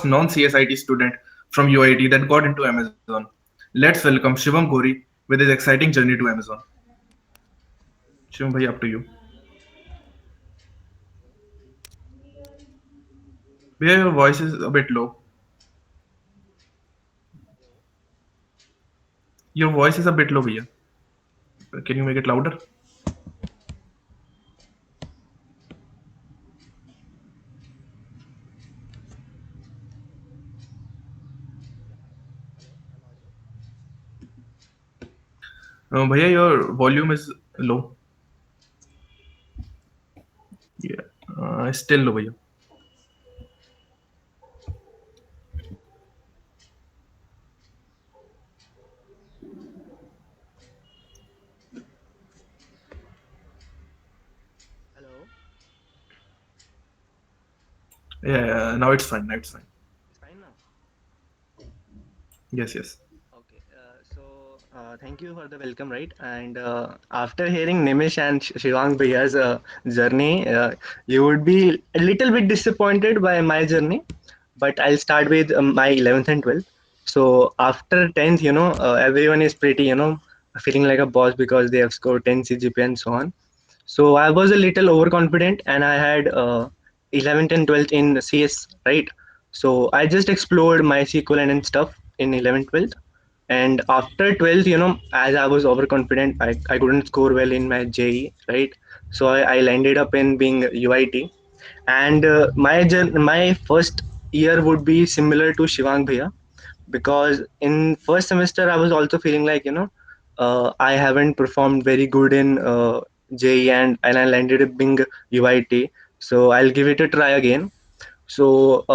non-CSIT student from UIT that got into Amazon. Let's welcome Shivam Gori with his exciting journey to Amazon. Shivam bhai, up to you. Bhaiya, your voice is a bit low. Your voice is a bit low, bhaiya. Can you make it louder? Bhaiya, your volume is low. Yeah, still low, bhaiya. Hello. Yeah, now it's fine. Now it's fine. It's fine now. Yes, yes. Okay, thank you for the welcome, right? And after hearing Nimish and Shivang Bhaiya's journey, you would be a little bit disappointed by my journey, but I'll start with my 11th and 12th. So after 10th, everyone is pretty, feeling like a boss because they have scored 10 CGP and so on. So I was a little overconfident and I had 11th and 12th in CS, right? So I just explored MySQL and stuff in 11th, 12th. And after 12th, as I was overconfident, I couldn't score well in my JE, right? So I landed up in being UIT. And my first year would be similar to Shivang Bhaiya, because in first semester I was also feeling like I haven't performed very good in JE, and I landed up being UIT. So I'll give it a try again. So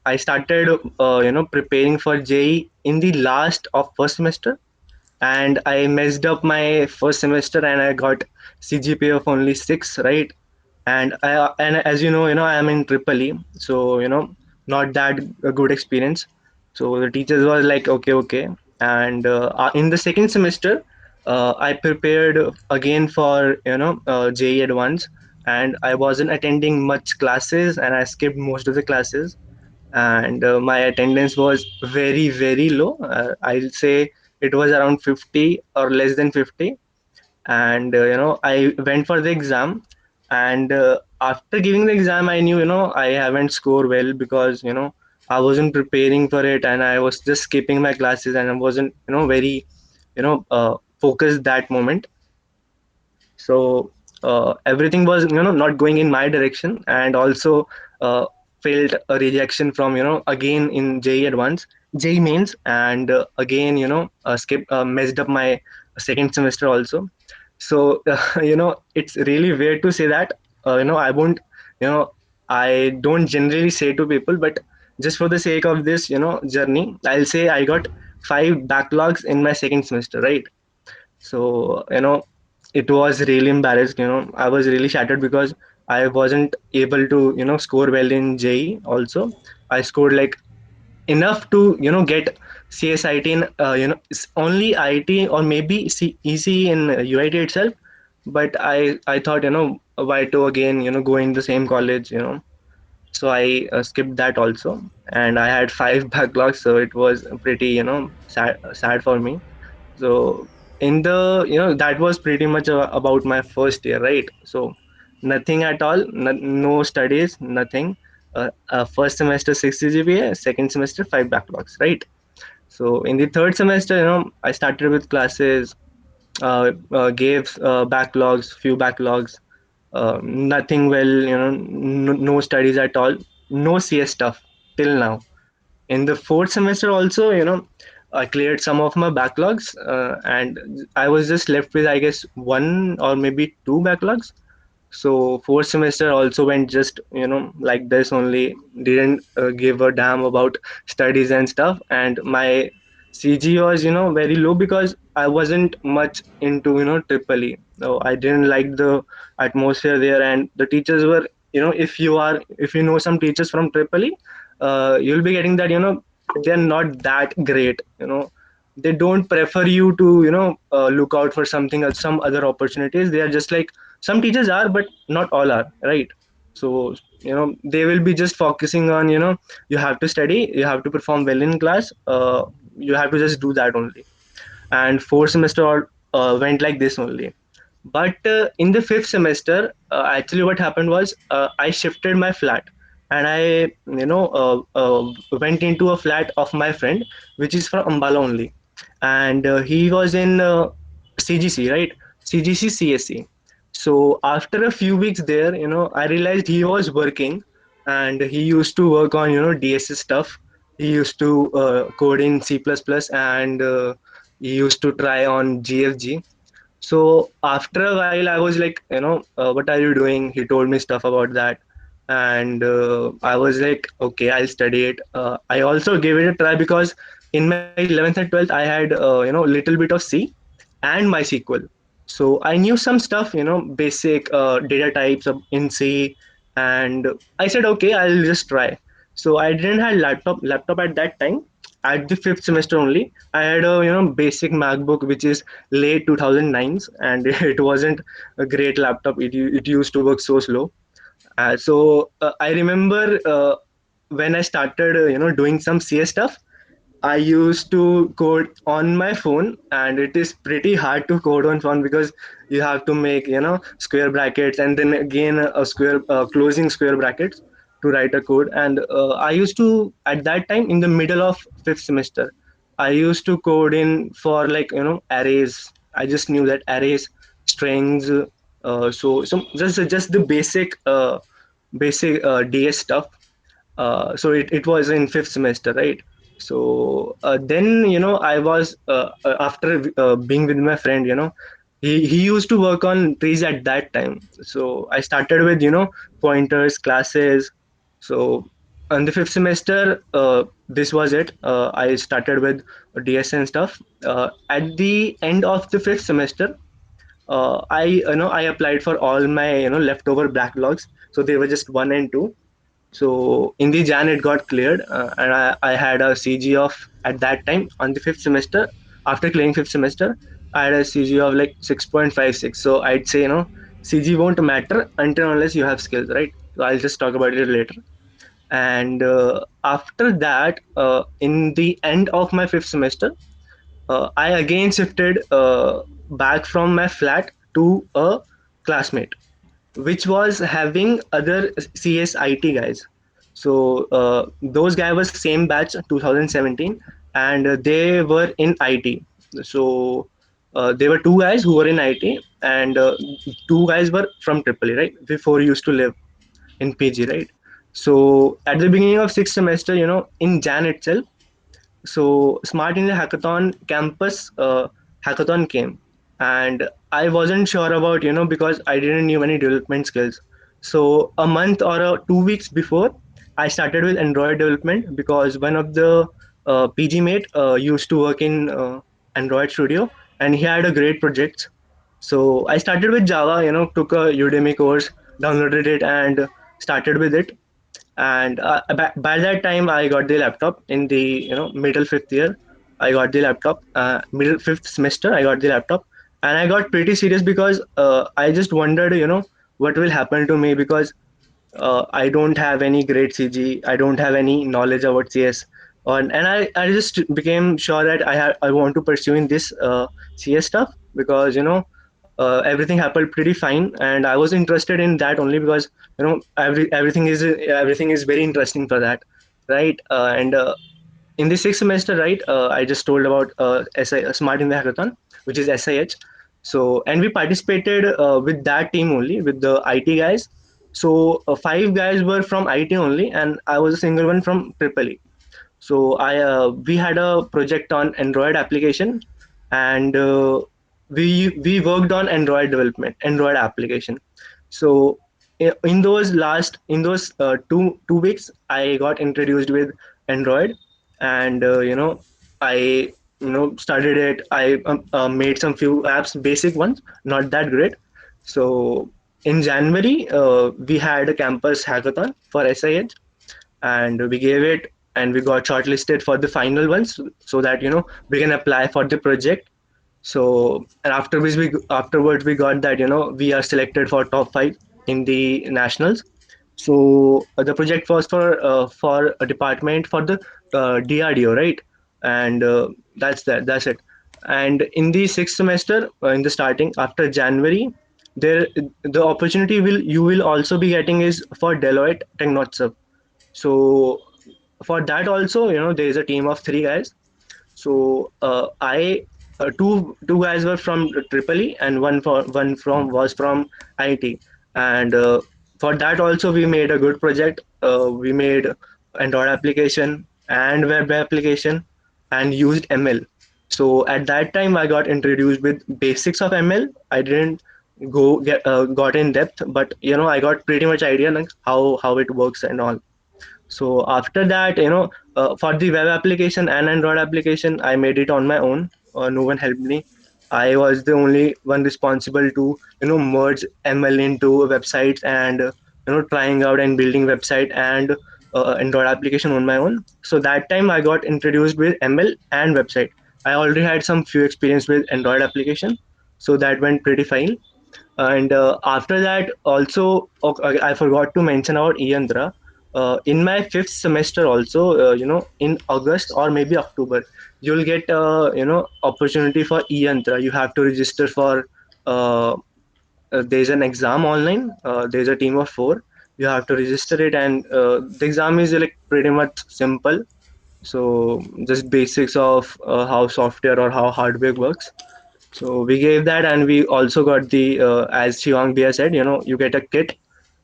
I started preparing for JE in the last of first semester, and I messed up my first semester and I got CGPA of only 6, right? And as I am in Triple E, so not that a good experience. So the teachers was like, okay, okay. And in the second semester, I prepared again for JE Advance, and I wasn't attending much classes, and I skipped most of the classes, and my attendance was very very low. I'll say it was around 50 or less than 50. And I went for the exam, And after giving the exam, I knew, I haven't scored well because, I wasn't preparing for it, and I was just skipping my classes, and I wasn't, very, focused that moment. So everything was, not going in my direction, and also uh, felt a rejection from, again in JE Advance, JE Mains, and again, skip messed up my second semester also. So it's really weird to say that, I won't, you know I don't generally say to people, but just for the sake of this, journey, I'll say I got 5 backlogs in my second semester, right? So it was really embarrassed. I was really shattered because I wasn't able to score well in JE also. I scored like enough to get CSIT in only IT, or maybe EC in UIT itself. But I thought, why to again go in the same college, so I skipped that also, and I had 5 backlogs, so it was pretty sad for me. So in the that was pretty much about my first year, right? So nothing at all, no studies, nothing. First semester 6 GPA, second semester 5 backlogs, right? So in the third semester, I started with classes, gave backlogs, few backlogs, nothing well, no studies at all, no CS stuff till now. In the fourth semester also, I cleared some of my backlogs, and I was just left with, I guess, one or maybe 2 backlogs. So fourth semester also went just like this only, didn't give a damn about studies and stuff. And my CG was very low because I wasn't much into triple E. So I didn't like the atmosphere there, and the teachers were, if you know some teachers from triple E, you'll be getting that they're not that great. They don't prefer you to look out for something else, some other opportunities. They are just like, some teachers are, but not all are, right? So they will be just focusing on, you have to study, you have to perform well in class, you have to just do that only. And fourth semester went like this only. But in the fifth semester, actually what happened was, I shifted my flat, and I went into a flat of my friend, which is from Ambala only. And he was in CGC, right? CGC CSC. So after a few weeks there, I realized he was working, and he used to work on DSS stuff. He used to code in C++, and he used to try on GFG. So after a while, I was like, what are you doing? He told me stuff about that, and I was like, okay, I'll study it. I also gave it a try because in my 11th and 12th, I had little bit of C and MySQL. So I knew some stuff, basic data types in C, and I said, okay, I'll just try. So I didn't have laptop at that time. At the fifth semester only, I had a basic MacBook, which is late 2009s, and it wasn't a great laptop. It used to work so slow. So I remember when I started doing some CS stuff, I used to code on my phone, and it is pretty hard to code on phone because you have to make square brackets, and then again a square closing square brackets to write a code. And I used to, at that time, in the middle of fifth semester, I used to code in for like arrays. I just knew that arrays, strings, so just the basic DS stuff. So it was in fifth semester, right? So then I was after being with my friend, he used to work on trees at that time. So I started with pointers classes. So on the fifth semester, this was it. I started with DS and stuff. At the end of the fifth semester, I applied for all my leftover backlogs. So they were just 1 and 2. So in the Jan it got cleared, and I had a CG of, at that time on the fifth semester. After clearing fifth semester, I had a CG of like 6.56. So I'd say CG won't matter until unless you have skills, right? So I'll just talk about it later. And after that, in the end of my fifth semester, I again shifted back from my flat to a classmate. which was having other CSIT guys. So those guys was same batch 2017, and they were in IT. So there were two guys who were in IT, and two guys were from Tripoli, right? Before used to live in PG, right? So at the beginning of sixth semester, in Jan itself, so Smart India Hackathon campus hackathon came, and I wasn't sure about, because I didn't knew any development skills. So a month or 2 weeks before, I started with Android development because one of the PG mate used to work in Android Studio, and he had a great project. So I started with Java, took a Udemy course, downloaded it, and started with it. And by that time I got the laptop in the middle fifth year. I got the laptop, middle fifth semester I got the laptop. And I got pretty serious because I just wondered, what will happen to me, because I don't have any great CG, I don't have any knowledge about CS. And I just became sure that I want to pursue in this CS stuff, because everything happened pretty fine, and I was interested in that only because everything is very interesting for that, right? And in the sixth semester, right, I just told about Smart in the Hackathon, which is SIH. So, and we participated with that team only, with the IT guys. So, five guys were from IT only, and I was a single one from Triple E. So we had a project on Android application, and we worked on Android development, Android application. So in those 2 weeks, I got introduced with Android, and I started it. I made some few apps, basic ones, not that great. So in January, we had a campus hackathon for SIH, and we gave it, and we got shortlisted for the final ones, so that we can apply for the project. So, and afterwards we got that we are selected for top 5 in the nationals. So the project was for a department for the DRDO, right? And that's it. And in the sixth semester, in the starting after January, there the opportunity will you will also be getting is for Deloitte Technotsub. So for that also, there is a team of three guys. So I two guys were from Tripoli, and one from was from IT. And for that also we made a good project. We made Android application and web application, and used ML. So at that time I got introduced with basics of ML. I didn't got in depth, but I got pretty much idea like how it works and all. So after that, for the web application and Android application, I made it on my own. No one helped me. I was the only one responsible to merge ML into websites, and trying out and building website and Android application on my own. So that time I got introduced with ML and website. I already had some few experience with Android application, so that went pretty fine. And after that, also, okay, I forgot to mention about Yantra. In my fifth semester, also, in August or maybe October, you'll get opportunity for Yantra. You have to register for. There's an exam online. There's a team of four. You have to register it, and the exam is like pretty much simple. So just basics of how software or how hardware works. So we gave that, and we also got the as Shivang Bia said, you get a kit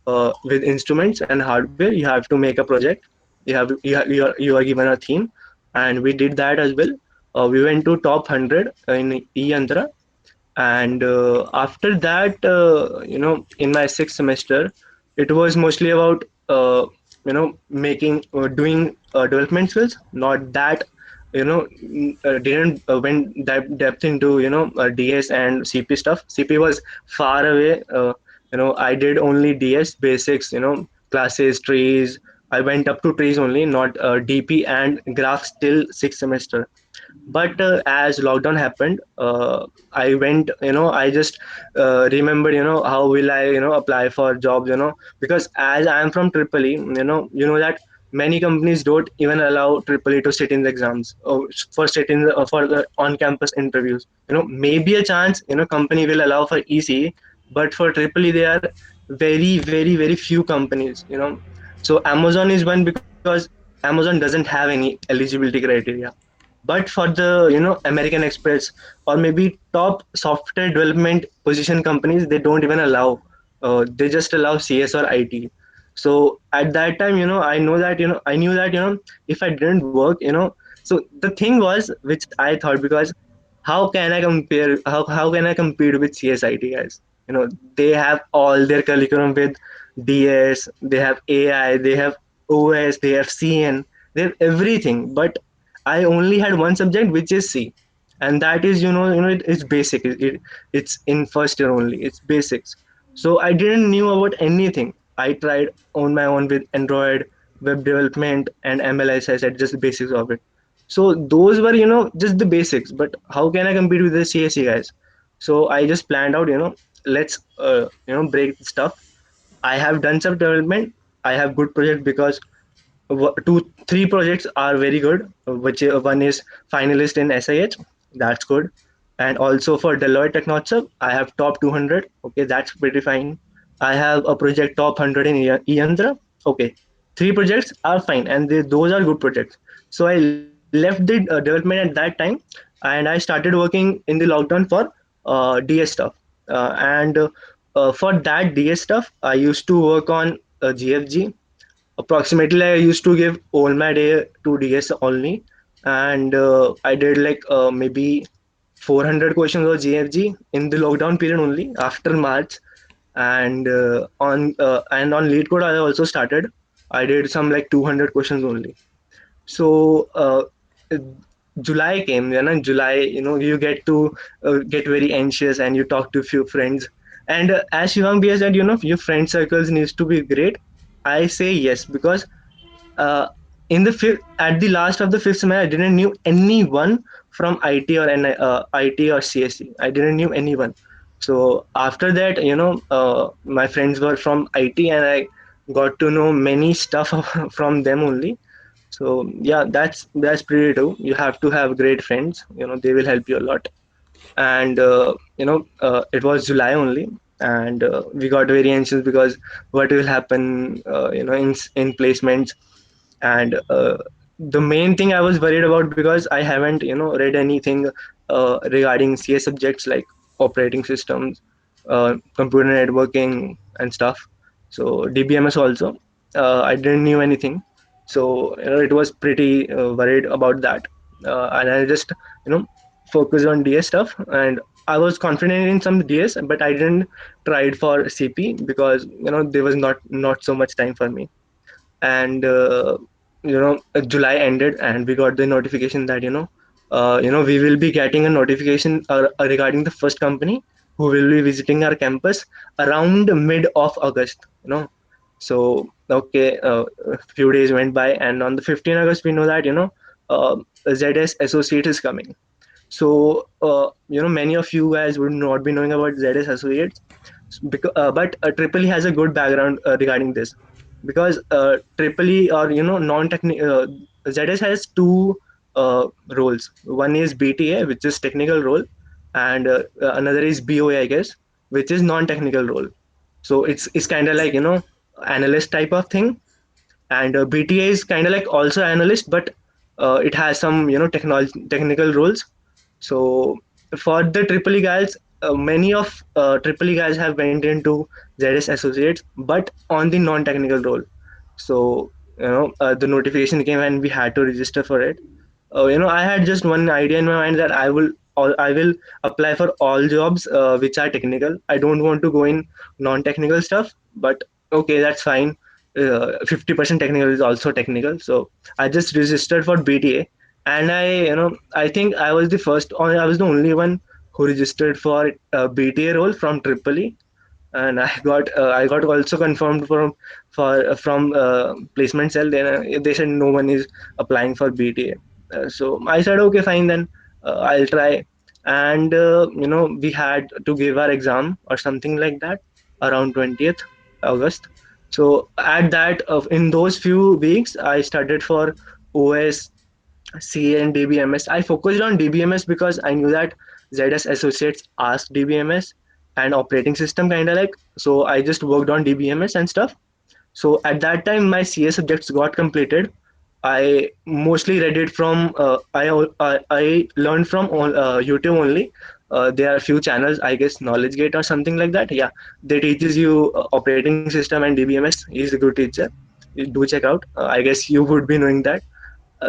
with instruments and hardware. You have to make a project. You are given a theme, and we did that as well. We went to top 100 in eYantra, and after that, in my sixth semester, it was mostly about making doing development skills, not that didn't went that depth into DS and CP stuff. CP was far away. I did only DS basics, classes, trees. I went up to trees only, not DP and graphs till sixth semester. But as lockdown happened, I went, I just remembered, how will I apply for jobs, because as I am from Tripoli, that many companies don't even allow Tripoli to sit in the exams, or for sit in for the on campus interviews. Maybe a chance company will allow for EC, but for Tripoli they are very few companies, so Amazon is one because Amazon doesn't have any eligibility criteria. But for the American Express or maybe top software development position companies, they don't even allow, they just allow CS or IT. So at that time, I knew that if I didn't work, so the thing was, which I thought, because how can I compete with CSIT guys? They have all their curriculum with DS, they have AI, they have OS, they have CN, they have everything. But I only had one subject, which is C, and that is, it's basic. It's in first year only. It's basics. So I didn't knew about anything. I tried on my own with Android, web development, and ML, as I said, just the basics of it. So those were, just the basics. But how can I compete with the CSE guys? So I just planned out, let's, break the stuff. I have done some development. I have good project because two, three projects are very good. Which one is finalist in SIH, that's good, and also for Deloitte Technotsub, I have top 200. Okay, that's pretty fine. I have a project top 100 in Yantra. Okay, three projects are fine, and those are good projects. So I left the development at that time, and I started working in the lockdown for DS stuff. And for that DS stuff, I used to work on GFG. Approximately, I used to give all my day to DS only, and I did like maybe 400 questions of GFG in the lockdown period only after March. And on lead code I also started. I did some like 200 questions only. So July came, July, you get to get very anxious, and you talk to few friends. And as Shivang Bia said, your friend circles needs to be great. I say yes, because uh, at the last of the fifth semester, I didn't knew anyone from IT or CSE. I didn't knew anyone. So after that, my friends were from IT, and I got to know many stuff from them only. So yeah, that's pretty true. You have to have great friends. They will help you a lot. And it was July only, and we got very anxious because what will happen, in placements. And the main thing I was worried about, because I haven't read anything regarding CS subjects like operating systems, computer networking and stuff. So DBMS also, I didn't knew anything. So it was pretty worried about that. And I just focused on DS stuff, and I was confident in some DS, but I didn't try it for CP because there was not so much time for me. And July ended, and we got the notification that we will be getting a notification regarding the first company who will be visiting our campus around mid of August. So okay, a few days went by, and on the 15th August we know that uh, ZS Associate is coming. So many of you guys would not be knowing about ZS Associates, but Triple E has a good background regarding this, because Triple E, or non-technical, ZS has two roles. One is BTA, which is technical role, and another is BOA, I guess, which is non-technical role. So it's kind of like analyst type of thing. And BTA is kind of like also analyst, but it has some technical roles. So for the Triple E guys, many of Triple E guys have went into ZS Associates, but on the non-technical role. So the notification came, and we had to register for it. I had just one idea in my mind, that I will apply for all jobs which are technical. I don't want to go in non-technical stuff, but okay, that's fine. 50% technical is also technical. So I just registered for BTA, and I think I was the only one who registered for BTA role from Triple E. And I got also confirmed from placement cell. Then they said no one is applying for BTA. So I said okay, fine then, I'll try. And we had to give our exam or something like that around 20th August. So at that, in those few weeks, I studied for OS, C, and DBMS. I focused on DBMS because I knew that ZS Associates asked DBMS, and operating system kind of like. So I just worked on DBMS and stuff. So at that time, my CS subjects got completed. I mostly read it from I learned from YouTube only. There are a few channels, I guess KnowledgeGate or something like that. Yeah, they teaches you operating system and DBMS. He's a good teacher. You do check out. I guess you would be knowing that.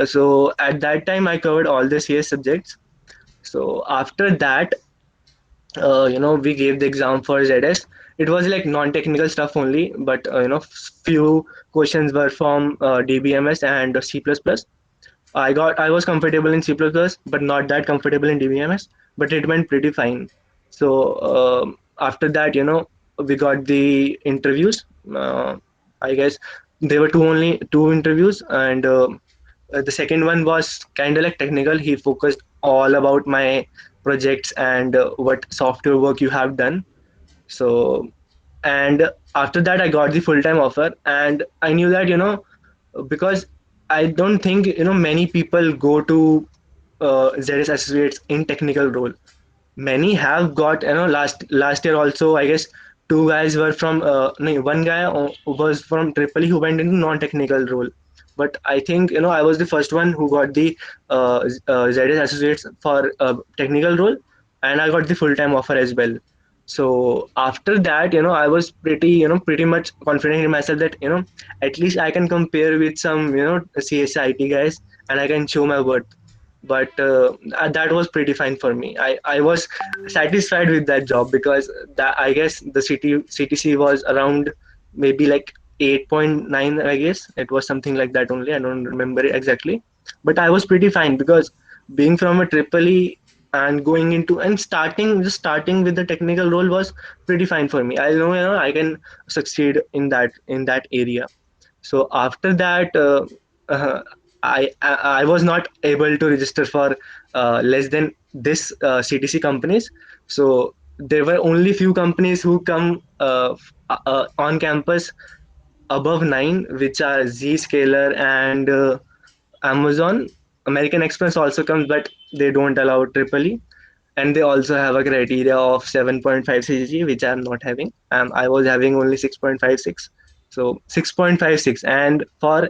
So at that time, I covered all the CS subjects. So after that, we gave the exam for ZS. It was like non-technical stuff only, but few questions were from DBMS and C++. I was comfortable in C++, but not that comfortable in DBMS. But it went pretty fine. So after that, we got the interviews. I guess there were two interviews, and the second one was kind of like technical. He focused all about my projects and what software work you have done. So, and after that, I got the full time offer, and I knew that because I don't think many people go to ZS Associates in technical role. Many have got last year also, I guess two guys were from no, one guy was from Triple E who went into non-technical role. But I think I was the first one who got the ZS Associates for technical role, and I got the full-time offer as well. So after that, I was pretty much confident in myself that at least I can compare with some CSIT guys, and I can show my worth. But that was pretty fine for me. I was satisfied with that job because that I guess the CTC was around maybe like 8.9. I guess it was something like that only. I don't remember it exactly, but I was pretty fine because being from a triple E and going into and starting with the technical role was pretty fine for me. I know I can succeed in that area. So after that, uh, I was not able to register for less than this CTC companies. So there were only few companies who come on campus above 9, which are Zscaler and Amazon. American Express also comes, but they don't allow triple E, and they also have a criteria of 7.5 CGG, which I'm not having. I was having only 6.56, so 6.56, and for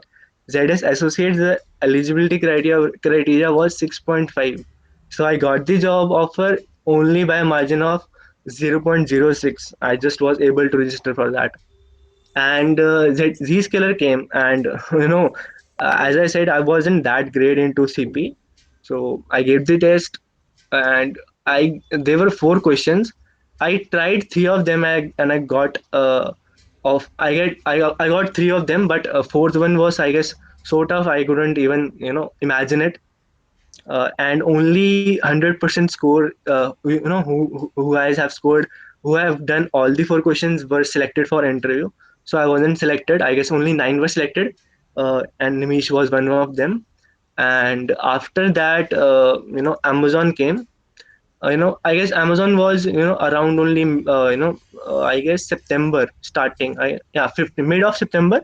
ZS Associates, the eligibility criteria was 6.5. So I got the job offer only by a margin of 0.06. I just was able to register for that, and Zscaler came, and as I said, I wasn't that great into CP, so I gave the test, and I there were four questions. I tried three of them, and I got I got three of them, but fourth one was, I guess, sort of I couldn't even imagine it. And only 100% score, who guys have scored, who have done all the four questions were selected for interview. So I wasn't selected. I guess only 9 were selected, and Nimish was one of them. And after that, Amazon came. I guess Amazon was around only I guess September starting. Yeah, 15, mid of September,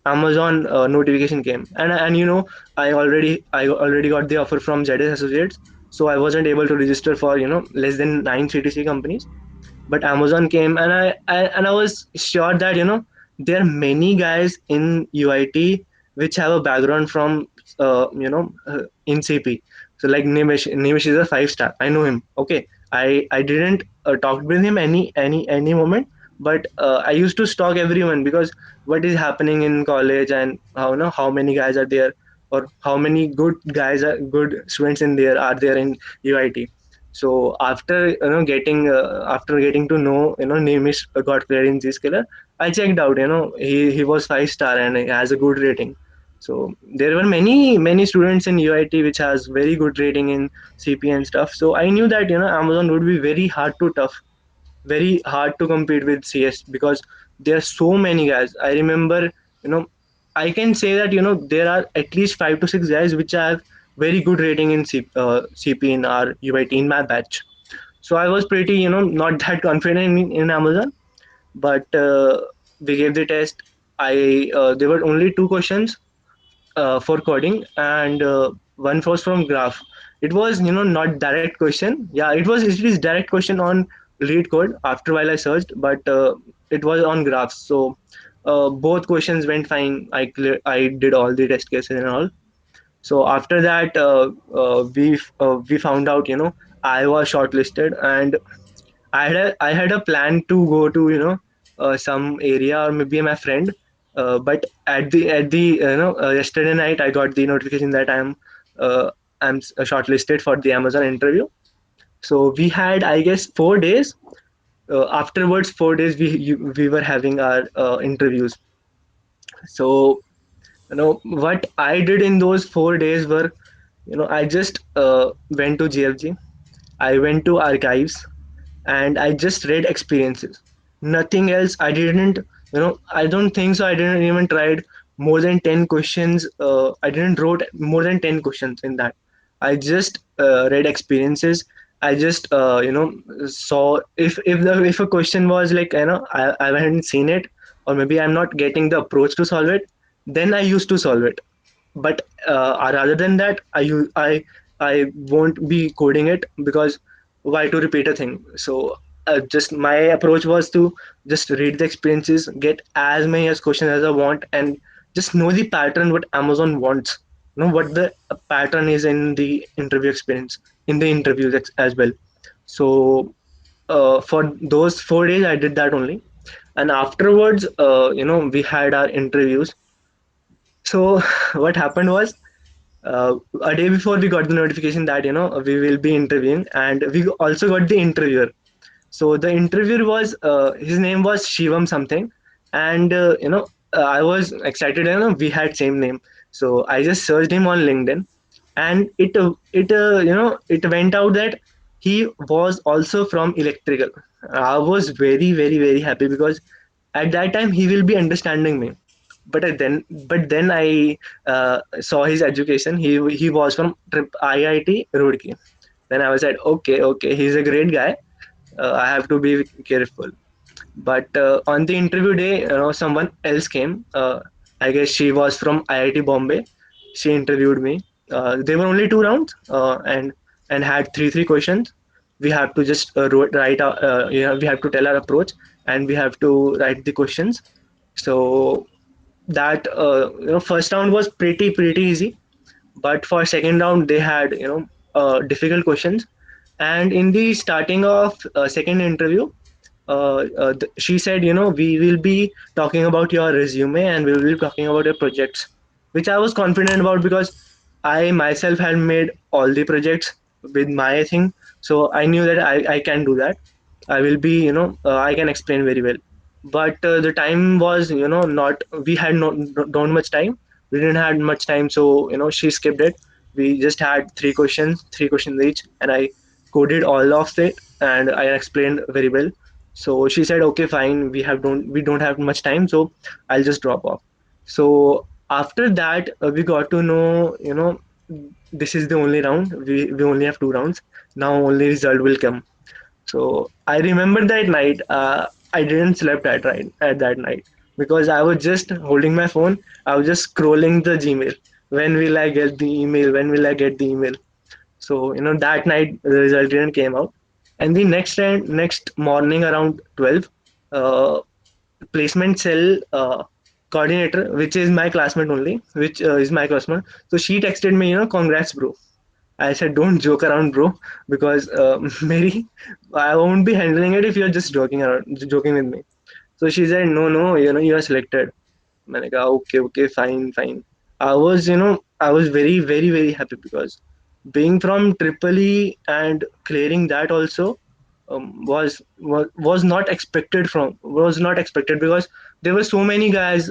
Amazon notification came, and I already got the offer from ZS Associates, so I wasn't able to register for less than 9 CTC companies. But Amazon came, and I was sure that there are many guys in UIT which have a background from in CP. So like Nimish is a 5 star. I know him. Okay, I didn't talk with him any moment, but I used to stalk everyone because what is happening in college, and how how many guys are there, or how many good students in there are there in UIT. So after after getting to know name is got cleared in Zscaler, I checked out. He was 5 star and he has a good rating. So there were many students in UIT which has very good rating in CP and stuff. So I knew that Amazon would be very hard to compete with CS because there are so many guys. I remember, I can say that there are at least 5 to 6 guys which have very good rating in CP in our UIT in my batch. So I was pretty not that confident in Amazon, but we gave the test. I There were only two questions for coding, and one was from graph. It was not direct question. Yeah, it is direct question on lead code. After a while I searched, but it was on graphs. So both questions went fine. I did all the test cases and all. So after that, we found out, I was shortlisted, and I had a plan to go to, some area, or maybe my friend. But at the yesterday night I got the notification that I'm shortlisted for the Amazon interview. So we had, I guess, 4 days. Afterwards, 4 days we were having our interviews. So what I did in those 4 days were, I just went to GFG. I went to archives, and I just read experiences. Nothing else. I didn't, I don't think so. I didn't even tried more than 10 questions. I didn't wrote more than 10 questions in that. I just read experiences. I just, saw if a question was like, I haven't seen it, or maybe I'm not getting the approach to solve it, then I used to solve it. But rather than that, I won't be coding it, because why to repeat a thing? So just my approach was to just read the experiences, get as many as questions as I want, and just know the pattern what Amazon wants, what the pattern is in the interview experience, in the interviews as well. So for those 4 days I did that only. And afterwards, we had our interviews. So what happened was, a day before we got the notification that we will be interviewing, and we also got the interviewer. So the interviewer was, his name was Shivam something, and I was excited. We had same name, so I just searched him on LinkedIn, and it went out that he was also from electrical. I was very, very, very happy, because at that time he will be understanding me. But then I saw his education. He was from IIT Roorkee. Then I was like, okay, okay, he's a great guy. I have to be careful. But on the interview day, someone else came. I guess she was from IIT Bombay. She interviewed me. There were only 2 rounds, and had three questions. We have to just write our, we have to tell our approach, and we have to write the questions. So that, first round was pretty easy, but for second round they had, difficult questions. And in the starting of second interview, she said, we will be talking about your resume, and we will be talking about your projects, which I was confident about, because I myself had made all the projects with my thing. So I knew that I can do that. I will be, I can explain very well. But the time was, not, we had not much time. We didn't had much time, so she skipped it. We just had three questions each, and I coded all of it, and I explained very well. So she said, okay, fine. We don't have much time, so I'll just drop off. So after that, we got to know, this is the only round. We only have 2 rounds. Now only result will come. So I remember that night. I didn't slept at that night, because I was just holding my phone. I was just scrolling the Gmail. When will I get the email? When will I get the email? So that night the result didn't came out, and the next morning around 12, uh, placement cell coordinator, which is my classmate only, which is my classmate. So she texted me, congrats, bro. I said, don't joke around, bro, because Mary, I won't be handling it if you're just joking with me. So she said, no, no, you are selected. मैंने कहा, okay, okay, fine, fine. I was very, very, very happy, because being from Tripoli and clearing that also, was not expected, because there were so many guys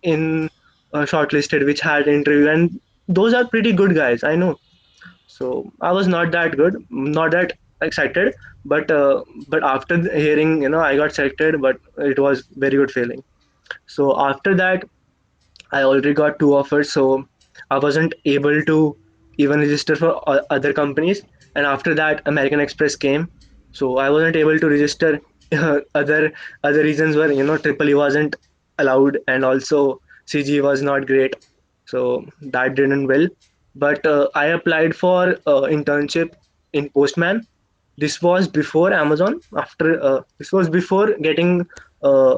in shortlisted which had interview, and those are pretty good guys, I know. So I was not that good, not that excited, but after hearing, I got selected, but it was very good feeling. So after that, I already got 2 offers, so I wasn't able to even register for other companies. And after that, American Express came, so I wasn't able to register. Other reasons were, Triple E wasn't allowed, and also CG was not great, so that didn't well. But I applied for internship in Postman. this was before Amazon. After this was before getting uh,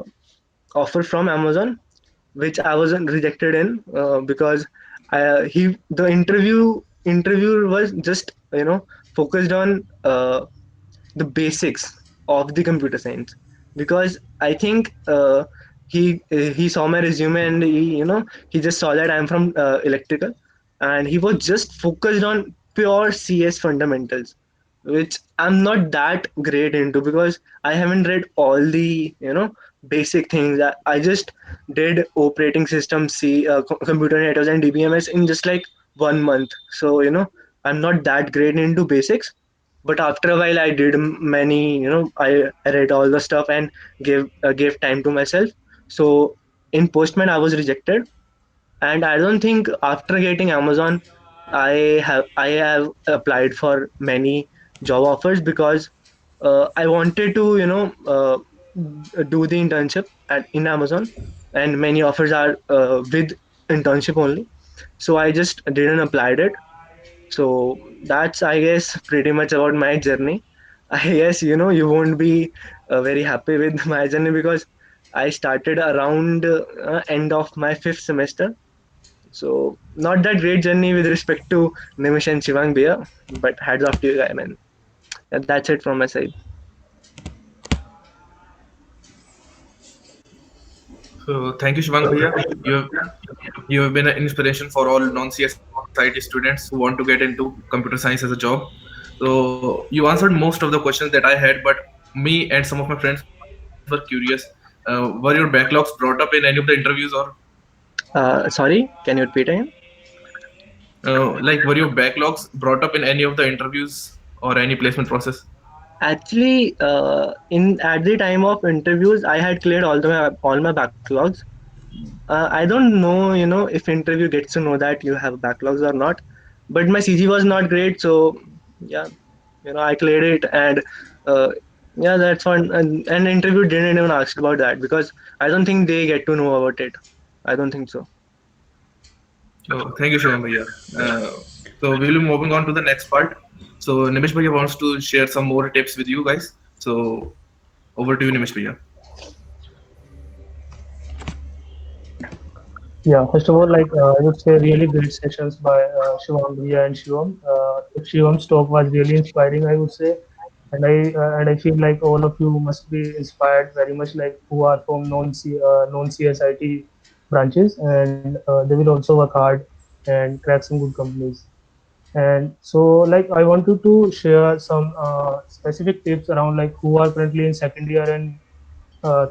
offer from Amazon, which I wasn't rejected in because he the interviewer was just focused on the basics of the computer science, because I think he saw my resume and he just saw that I'm from electrical, and he was just focused on pure CS fundamentals, which I'm not that great into, because I haven't read all the basic things. I just did operating system C, computer networks and DBMS in just like 1 month. So I'm not that great into basics, but after a while I did many, I read all the stuff and gave time to myself. So in Postman I was rejected, and I don't think after getting Amazon I have applied for many job offers, because I wanted to do the internship in Amazon, and many offers are with internship only. So I just didn't apply it. So that's, I guess, pretty much about my journey. I guess you won't be very happy with my journey, because I started around end of my fifth semester. So not that great journey with respect to Nimish and Shivang Bhaiya, but hats off to you guys, man. And that's it from my side. So thank you, Shivang Bhaiya. You have you have been an inspiration for all non-CSIT students who want to get into computer science as a job. So you answered most of the questions that I had, but me and some of my friends were curious. Were your backlogs brought up in any of the interviews, or Sorry, can you repeat again? like were your backlogs brought up in any of the interviews or any placement process? Actually, in at the time of interviews, I had cleared all my backlogs. I don't know, if interview gets to know that you have backlogs or not. But my CG was not great, so yeah, I cleared it, and uh, yeah, that's one. And interview didn't even ask about that, because I don't think they get to know about it. I don't think so. Oh, thank you, Shivam Bhaiya. So we'll be moving on to the next part. So Nimish Bhaiya wants to share some more tips with you guys. So over to you, Nimish Bhaiya. Yeah, first of all, I would say really great sessions by Shivam Bhaiya and Shivam. Shivam's talk was really inspiring, I would say, and I feel like all of you must be inspired very much, like who are from non CSIT branches, and they will also work hard and crack some good companies. And so, like, I wanted to share some specific tips around like who are currently in second year and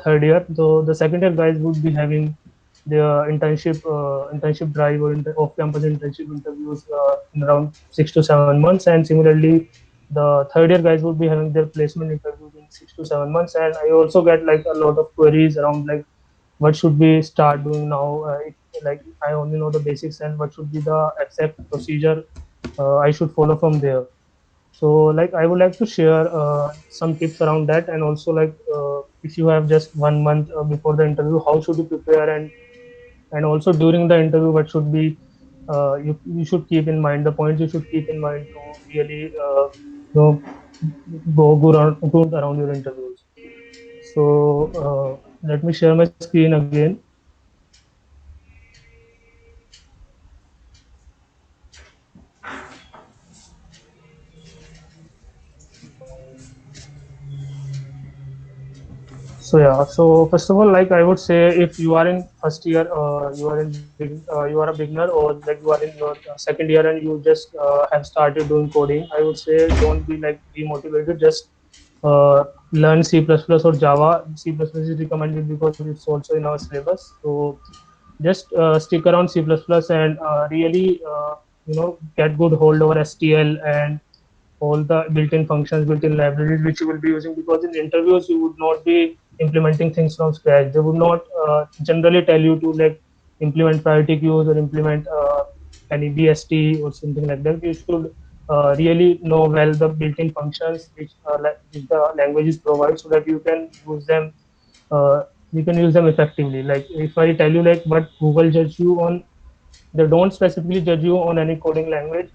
third year. So the second year guys would be having their internship drive or off-campus internship interviews in around 6 to 7 months, and similarly, the third year guys would be having their placement interviews in 6 to 7 months. And I also get like a lot of queries around like what should we start doing now. Like I only know the basics, and what should be the exact procedure I should follow from there. So like I would like to share some tips around that, and also like if you have just 1 month before the interview, how should you prepare, and also during the interview, what should be you should keep in mind, the points you should keep in mind to really go good around your interviews. So let me share my screen again. So yeah, so first of all, like I would say, if you are in first year, you are a beginner, or like you are in your second year and you just have started doing coding, I would say don't be like demotivated. Just learn C++ or Java. C++ is recommended because it's also in our syllabus. So just stick around C++ and really get good hold over STL and all the built-in functions, built-in libraries which you will be using, because in interviews you would not be implementing things from scratch. They would not generally tell you to like implement priority queues or implement any BST or something like that. You should really know well the built-in functions which the languages provide, so that uh, you can use them effectively. Like if I tell you like what Google judge you on, they don't specifically judge you on any coding language.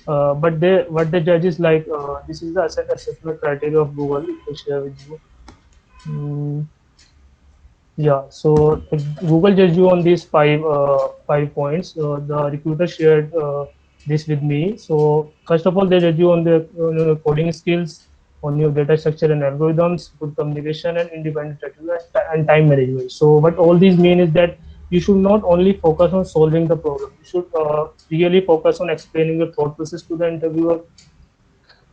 But they what they judge is like this is the assessment criteria of Google. To share with you. Mm, yeah, so if Google judge you on these 5 points. The recruiter shared this with me. So first of all, they judge you on your coding skills, on your data structure and algorithms, good communication, and independent attitude and time management. So what all these mean is that you should not only focus on solving the problem. You should really focus on explaining your thought process to the interviewer,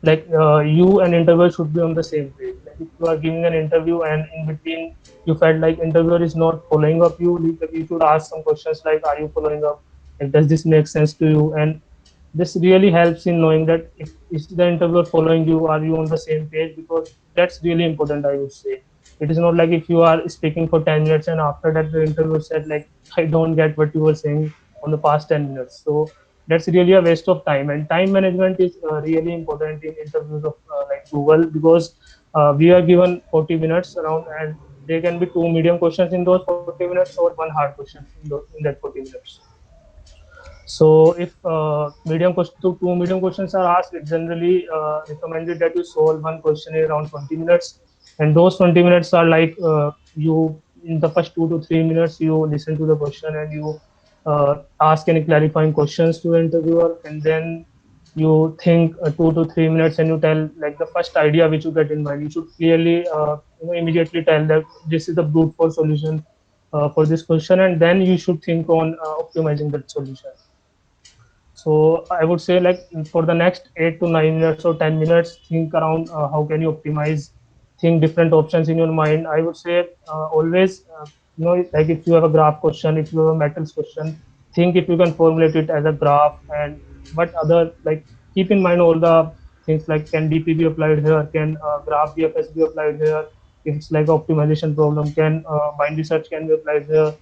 like you and interviewer should be on the same page. Like if you are giving an interview and in between you felt like interviewer is not following up you should ask some questions like, are you following up, like does this make sense to you? And this really helps in knowing that if is the interviewer following you, are you on the same page, because that's really important, I would say. It is not like if you are speaking for 10 minutes and after that the interviewer said like, I don't get what you were saying on the past 10 minutes. So that's really a waste of time, and time management is really important in interviews of like Google, because we are given 40 minutes around, and there can be two medium questions in those 40 minutes or one hard question in that 40 minutes. So if two medium questions are asked, it's generally recommended that you solve one question in around 20 minutes. And those 20 minutes are like you in the first 2 to 3 minutes you listen to the question and you ask any clarifying questions to the interviewer, and then you think 2 to 3 minutes and you tell like the first idea which you get in mind. You should clearly immediately tell that this is the brute force solution for this question, and then you should think on optimizing that solution. So I would say like for the next 8 to 9 minutes or 10 minutes, think around how can you optimize, think different options in your mind. I would say always, like if you have a graph question, if you have a metals question, think if you can formulate it as a graph, and what other, like keep in mind all the things like can DP be applied here, can graph BFS be applied here, if it's like optimization problem, can bind research can be applied here.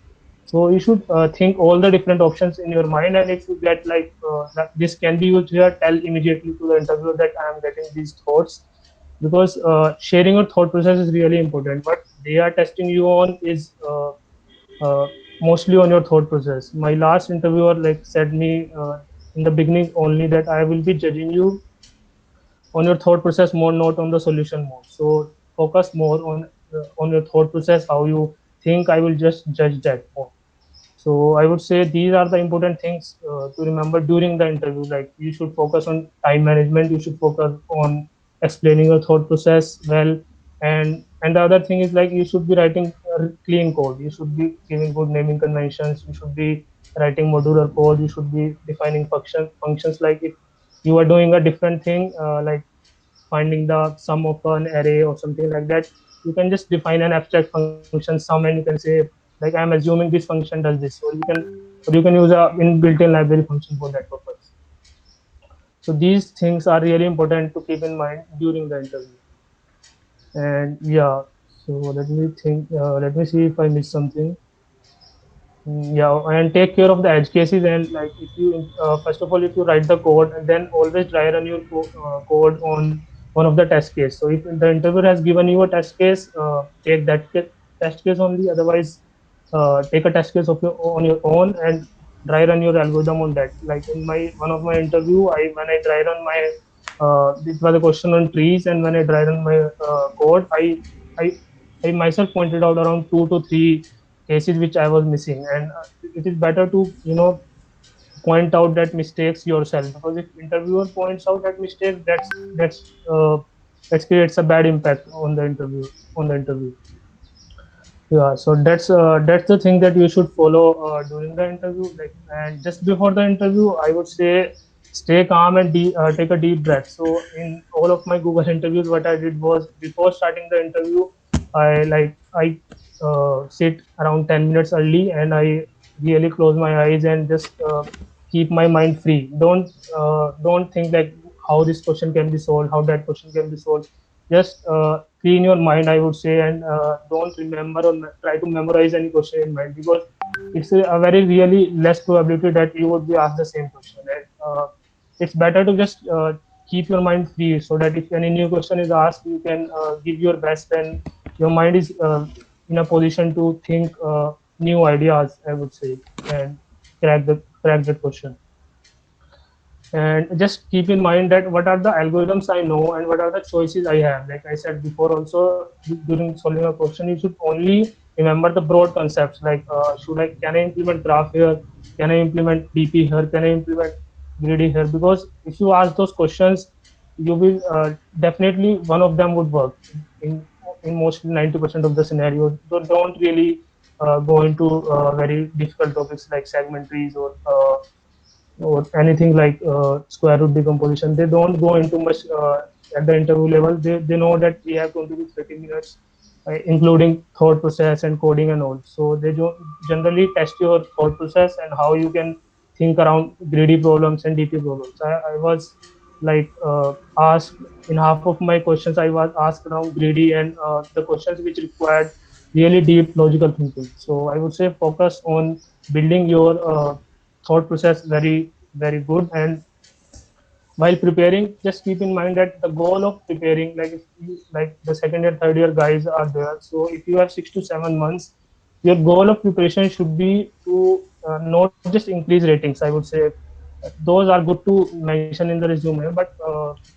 So you should think all the different options in your mind, and if you get like that this can be used here, tell immediately to the interviewer that I am getting these thoughts, because sharing your thought process is really important. What they are testing you on is uh, mostly on your thought process. My last interviewer like said me in the beginning only that I will be judging you on your thought process more, not on the solution more. So focus more on your thought process, how you think. I will just judge that more. So I would say these are the important things to remember during the interview. Like you should focus on time management. You should focus on explaining your thought process well, and the other thing is like you should be writing clean code. You should be giving good naming conventions. You should be writing modular code. You should be defining functions. Like if you are doing a different thing, like finding the sum of an array or something like that, you can just define an abstract function sum, and you can say like I'm assuming this function does this, or you can use a in-built-in library function for that purpose. So these things are really important to keep in mind during the interview. And yeah, so let me see if I missed something. Yeah, and take care of the edge cases, and like if you first of all if you write the code, and then always try run your code on one of the test case. So if the interviewer has given you a test case, take that test case only. Otherwise take a test case of on your own and dry run your algorithm on that. Like in my one of my interview, I when I dry run my this was a question on trees, and when I dry run my code, I I myself pointed out around 2 to 3 cases which I was missing, and it is better to point out that mistakes yourself, because if interviewer points out that mistake, that creates a bad impact on the interview. Yeah, so that's the thing that you should follow during the interview. Like, and just before the interview, I would say stay calm and take a deep breath. So in all of my Google interviews, what I did was before starting the interview, I sit around 10 minutes early, and I really close my eyes and just keep my mind free. Don't think like how this question can be solved, how that question can be solved. Just clean your mind, I would say, and don't remember or try to memorize any question in mind, because it's a very really less probability that you would be asked the same question. Right? It's better to just keep your mind free, so that if any new question is asked, you can give your best, and your mind is in a position to think new ideas, I would say, and crack the question. And just keep in mind that what are the algorithms I know and what are the choices I have. Like I said before, also during solving a question, you should only remember the broad concepts. Like should I can I implement graph here? Can I implement DP here? Can I implement greedy here? Because if you ask those questions, you will definitely one of them would work in in mostly 90% of the scenarios. So don't really go into very difficult topics like segment trees or anything like square root decomposition. They don't go into much at the interview level. They know that we have 20 to 30 minutes, including thought process and coding and all. So they generally test your thought process and how you can think around greedy problems and DP problems. I was like asked in half of my questions, I was asked around greedy and the questions which required really deep logical thinking. So I would say focus on building your thought process very good. And while preparing, just keep in mind that the goal of preparing, like if you, like the second year third year guys are there, so if you have 6 to 7 months, your goal of preparation should be to not just increase ratings, I would say. Those are good to mention in the resume, but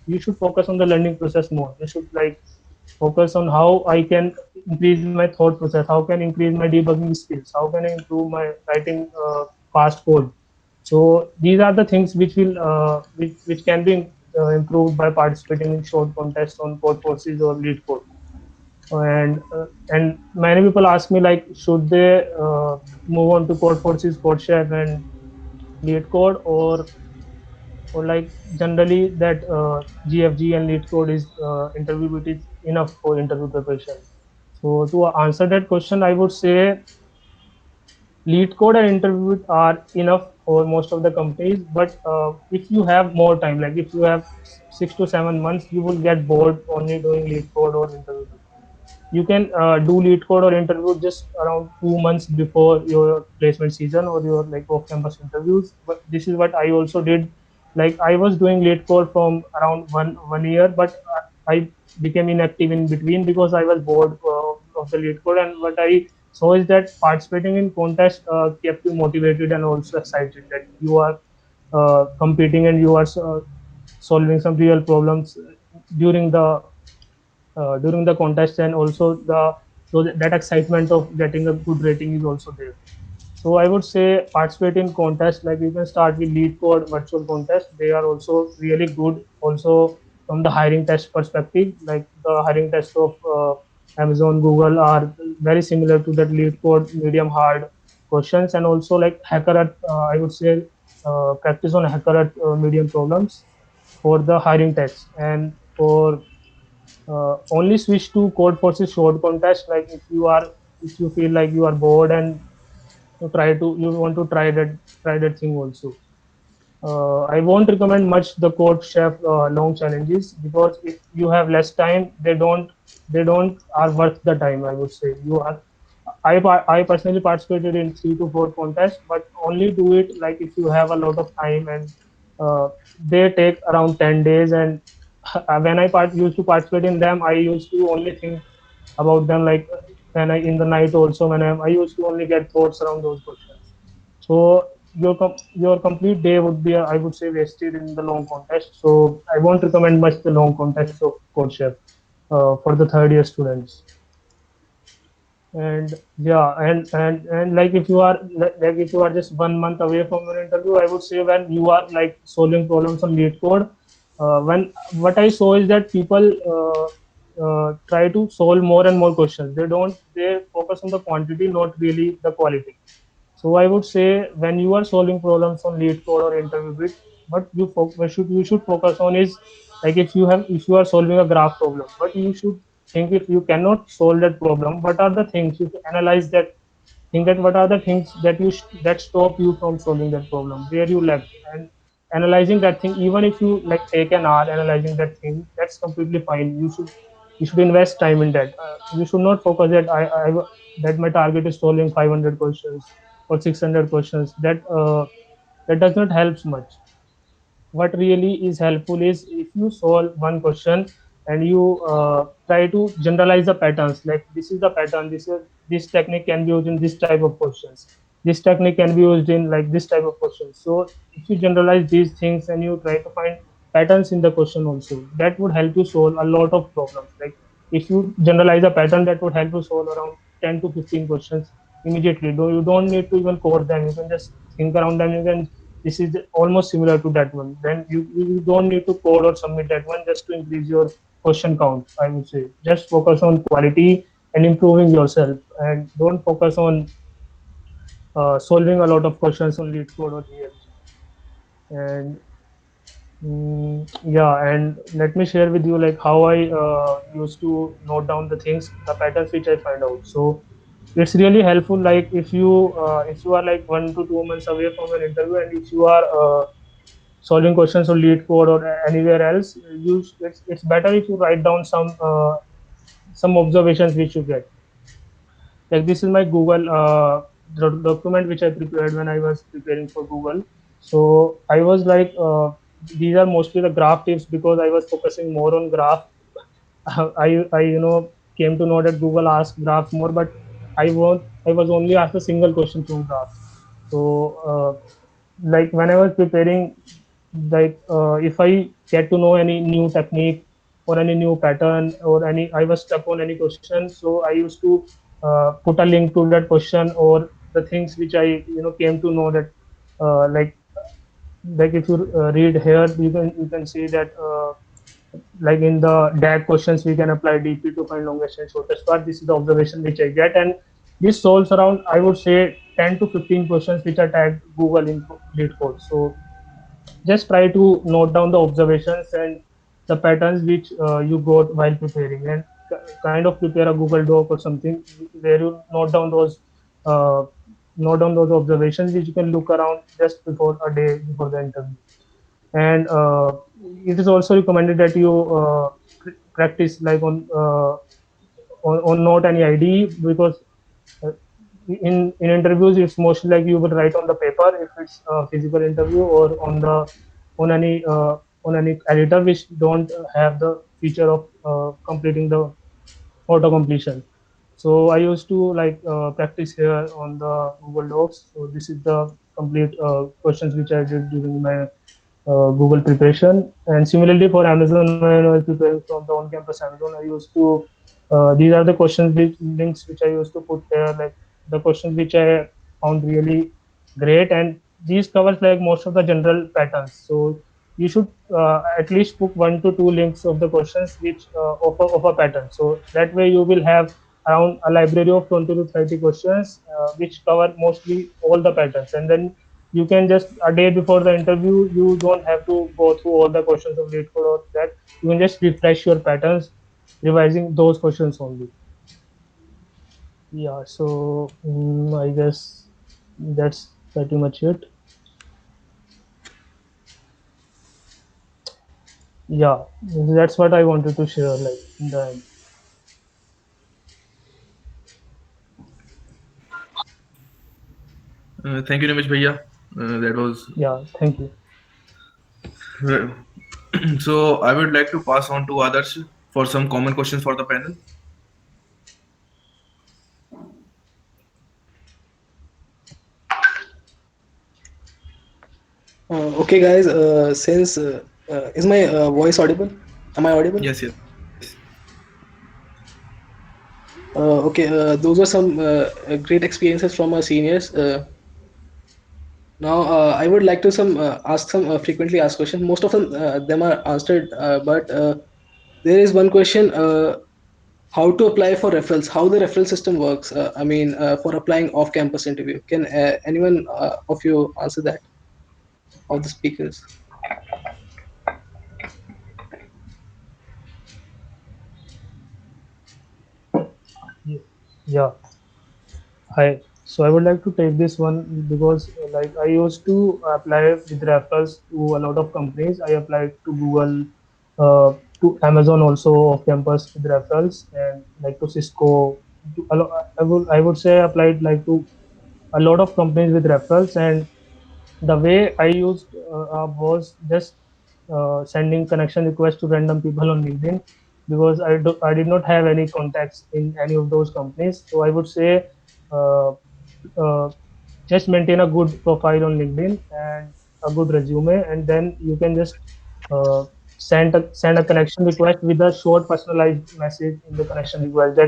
you should focus on the learning process more. You should like focus on how I can increase my thought process, how can I increase my debugging skills, how can I improve my writing fast code. So these are the things which will which can be improved by participating in short contests on code forces or lead code. And many people ask me like, should they move on to code forces, code chef, and lead code, or like generally that GFG and lead code is interview bit is enough for interview preparation. So to answer that question, I would say lead code and interview are enough for most of the companies. But if you have more time, like if you have 6 to 7 months, you will get bored only doing lead code or interview. You can do lead code or interview just around 2 months before your placement season or your like off campus interviews. But this is what I also did. Like I was doing lead code from around one year, but I became inactive in between because I was bored of the lead code. And what I saw is that participating in contest kept you motivated and also excited that you are competing and you are solving some real problems during the contest. And also so that excitement of getting a good rating is also there. So I would say participate in contests. Like you can start with lead code virtual contest. They are also really good also from the hiring test perspective. Like the hiring test of Amazon, Google are very similar to that lead code medium hard questions. And also like hacker at I would say practice on hacker at medium problems for the hiring test. And for only switch to code forces short contest, like if you feel like you are bored and you want to try that thing also. I won't recommend much the code chef long challenges, because if you have less time, they don't are worth the time, I would say. I personally participated in 3 to 4 contests, but only do it like if you have a lot of time. And they take around 10 days. And when used to participate in them, I used to only think about them like when I in the night also, when I used to only get thoughts around those questions. So your complete day would be, I would say, wasted in the long contest. So I won't recommend much the long contests of CodeChef for the third year students. And yeah, and like if you are like if you are just 1 month away from your interview, I would say when you are like solving problems on lead code, when what I saw is that people try to solve more and more questions. They focus on the quantity, not really the quality. So I would say when you are solving problems on lead code or interview bit, what you should focus on is like if you are solving a graph problem, but you should think if you cannot solve that problem, what are the things you should analyze that think that what are the things that stop you from solving that problem, where you lack. And analyzing that thing, even if you like take an hour analyzing that thing, that's completely fine. You should invest time in that. You should not focus that that my target is solving 500 questions or 600 questions. That does not help much. What really is helpful is if you solve one question and you try to generalize the patterns. Like this is the pattern. This technique can be used in this type of questions. this technique can be used in like this type of questions. So if you generalize these things and you try to find patterns in the question also, that would help you solve a lot of problems. Like if you generalize a pattern, that would help you solve around 10 to 15 questions immediately. Though you don't need to even code them, you can just think around them. You can, this is almost similar to that one. Then you don't need to code or submit that one just to increase your question count. I would say just focus on quality and improving yourself, and don't focus on solving a lot of questions on lead code or ELG. And yeah, and let me share with you like how I used to note down the things, the patterns which I find out. So it's really helpful. Like if you are like 1 to 2 months away from an interview, and if you are solving questions on lead code or anywhere else, it's better if you write down some observations which you get. Like this is my Google document which I prepared when I was preparing for Google. So I was like these are mostly the graph tips because I was focusing more on graph. I came to know that Google asks graph more, but I was only asked a single question from graph. So like when I was preparing, like if I get to know any new technique or any new pattern or any I was stuck on any question, so I used to put a link to that question or the things which I came to know that like if you read here, you can see that like in the DAG questions we can apply DP to find longest and shortest path. This is the observation which I get, and this solves around, I would say, 10 to 15 questions which are tagged Google in lead code. So just try to note down the observations and the patterns which you got while preparing, and kind of prepare a Google Doc or something where you uh, note down those observations which you can look around just before a day before the interview. And it is also recommended that you practice like on not any ID, because uh, in interviews it's mostly like you would write on the paper if it's a physical interview, or on any editor which don't have the feature of completing the auto completion. So I used to like practice here on the Google Docs. So this is the complete questions which I did during my Google preparation. And similarly for Amazon, when I was preparing from the on-campus Amazon, I used to these are the questions which links which I used to put there, like the questions which I found really great, and these covers like most of the general patterns. So you should at least put 1 to 2 links of the questions which of a pattern. So that way you will have around a library of 20 to 30 questions which cover mostly all the patterns, and then you can just a day before the interview you don't have to go through all the questions of lead code or that. You can just refresh your patterns revising those questions only. Yeah, so I guess that's pretty much it. Yeah, that's what I wanted to share, like in the end. Thank you, Nimish Bhaiya. That was Yeah, thank you. so. I would like to pass on to others for some common questions for the panel. Okay, guys. Since is my voice audible? Am I audible? Yes, yes. Okay. Those were some great experiences from our seniors. Now, I would like to some ask some frequently asked questions. Most of them are answered, but there is one question: how to apply for referrals? How the referral system works? I mean, for applying off-campus interview. Can anyone of you answer that? Of the speakers? Yeah, hi. So I would like to take this one because like I used to apply with referrals to a lot of companies. I applied to Google, to Amazon also off campus with referrals, and like to Cisco. I would say I applied like to a lot of companies with referrals, and the way I used was just sending connection requests to random people on LinkedIn, because I did not have any contacts in any of those companies. So I would say uh, uh, just maintain a good profile on LinkedIn and a good resume, and then you can just uh, send a connection request with a short personalized message in the connection request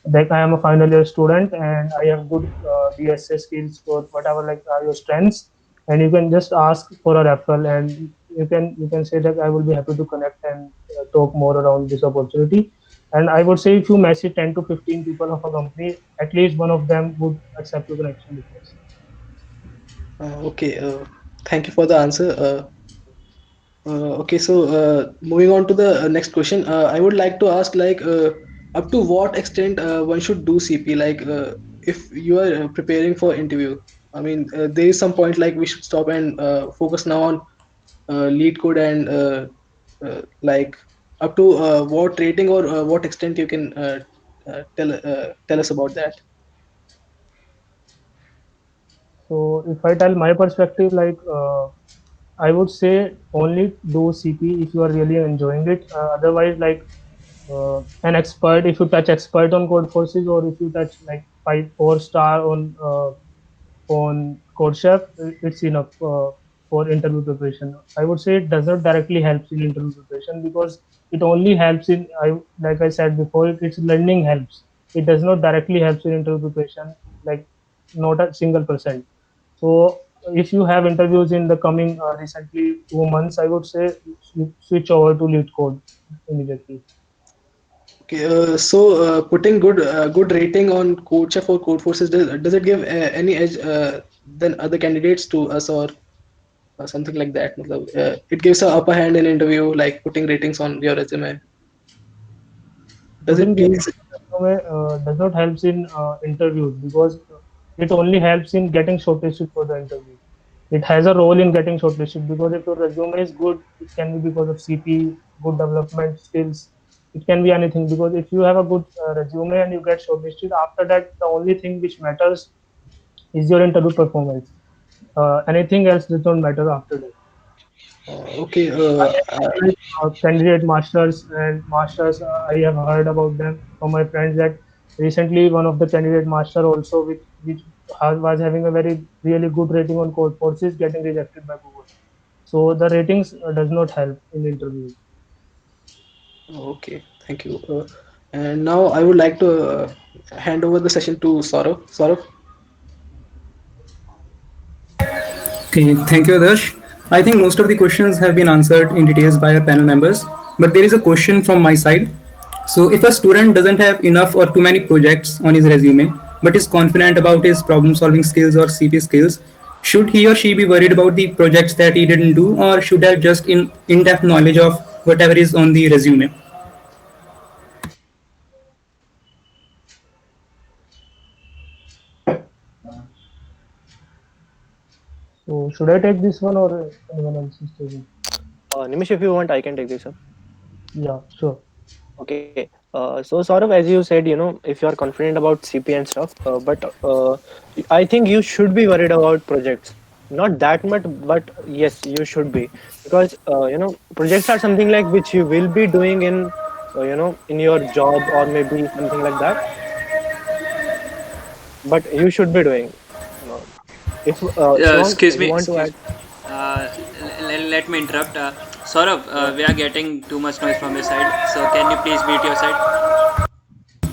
that I am a final year student and I have good DSA skills or whatever like are your strengths, and you can just ask for a referral, and you can say that I will be happy to connect and talk more around this opportunity. And I would say if you message 10 to 15 people of a company, at least one of them would accept your connection request. Okay, thank you for the answer. Okay, so moving on to the next question, I would like to ask like up to what extent one should do CP? Like if you are preparing for interview, I mean there is some point like we should stop and focus now on lead code and like up to what rating or what extent you can tell us about that. So if I tell my perspective, like I would say only do CP if you are really enjoying it. Otherwise, like an expert, if you touch expert on code forces, or if you touch like 5 4 star on CodeChef, it's enough for interview preparation. I would say it does not directly helps in interview preparation because it only helps in I like I said before, it's learning helps. It does not directly helps in interview preparation, like not a single percent. So if you have interviews in the coming recently 2 months, I would say switch over to lead code immediately. Okay, so putting good rating on CodeChef or Codeforces, does it give any edge than other candidates to us or something like that? Matlab, it gives a upper hand in interview, like putting ratings on your resume. Does Putting it the please? resume does not helps in interviews because it only helps in getting shortlisted for the interview. It has a role in getting shortlisted because if your resume is good, it can be because of CP, good development skills. It can be anything because if you have a good resume and you get shortlisted, after that the only thing which matters is your interview performance. Anything else does not matter after that. Okay, Like, candidate masters and masters, I have heard about them from my friends that recently one of the candidate master also which was having a very really good rating on code forces getting rejected by Google. So the ratings does not help in interviews. okay, thank you. And now I would like to hand over the session to Saurav. Saurav. Okay, thank you, Adarsh. I think most of the questions have been answered in details by our panel members, but there is a question from my side. So, if a student doesn't have enough or too many projects on his resume, but is confident about his problem solving skills or CP skills, should he or she be worried about the projects that he didn't do, or should have just in depth knowledge of whatever is on the resume? So should I take this one or anyone else is taking? Nimish, if you want, I can take this up. Yeah, sure. Okay. So sort of as you said, if you are confident about CP and stuff, but I think you should be worried about projects. Not that much, but yes, you should be because projects are something like which you will be doing in your job or maybe something like that. But you should be doing. Uh, if Shivang, Excuse you me, want to excuse add? me. Let me interrupt. Saurav, Yeah. we are getting too much noise from your side. So can you please mute your side?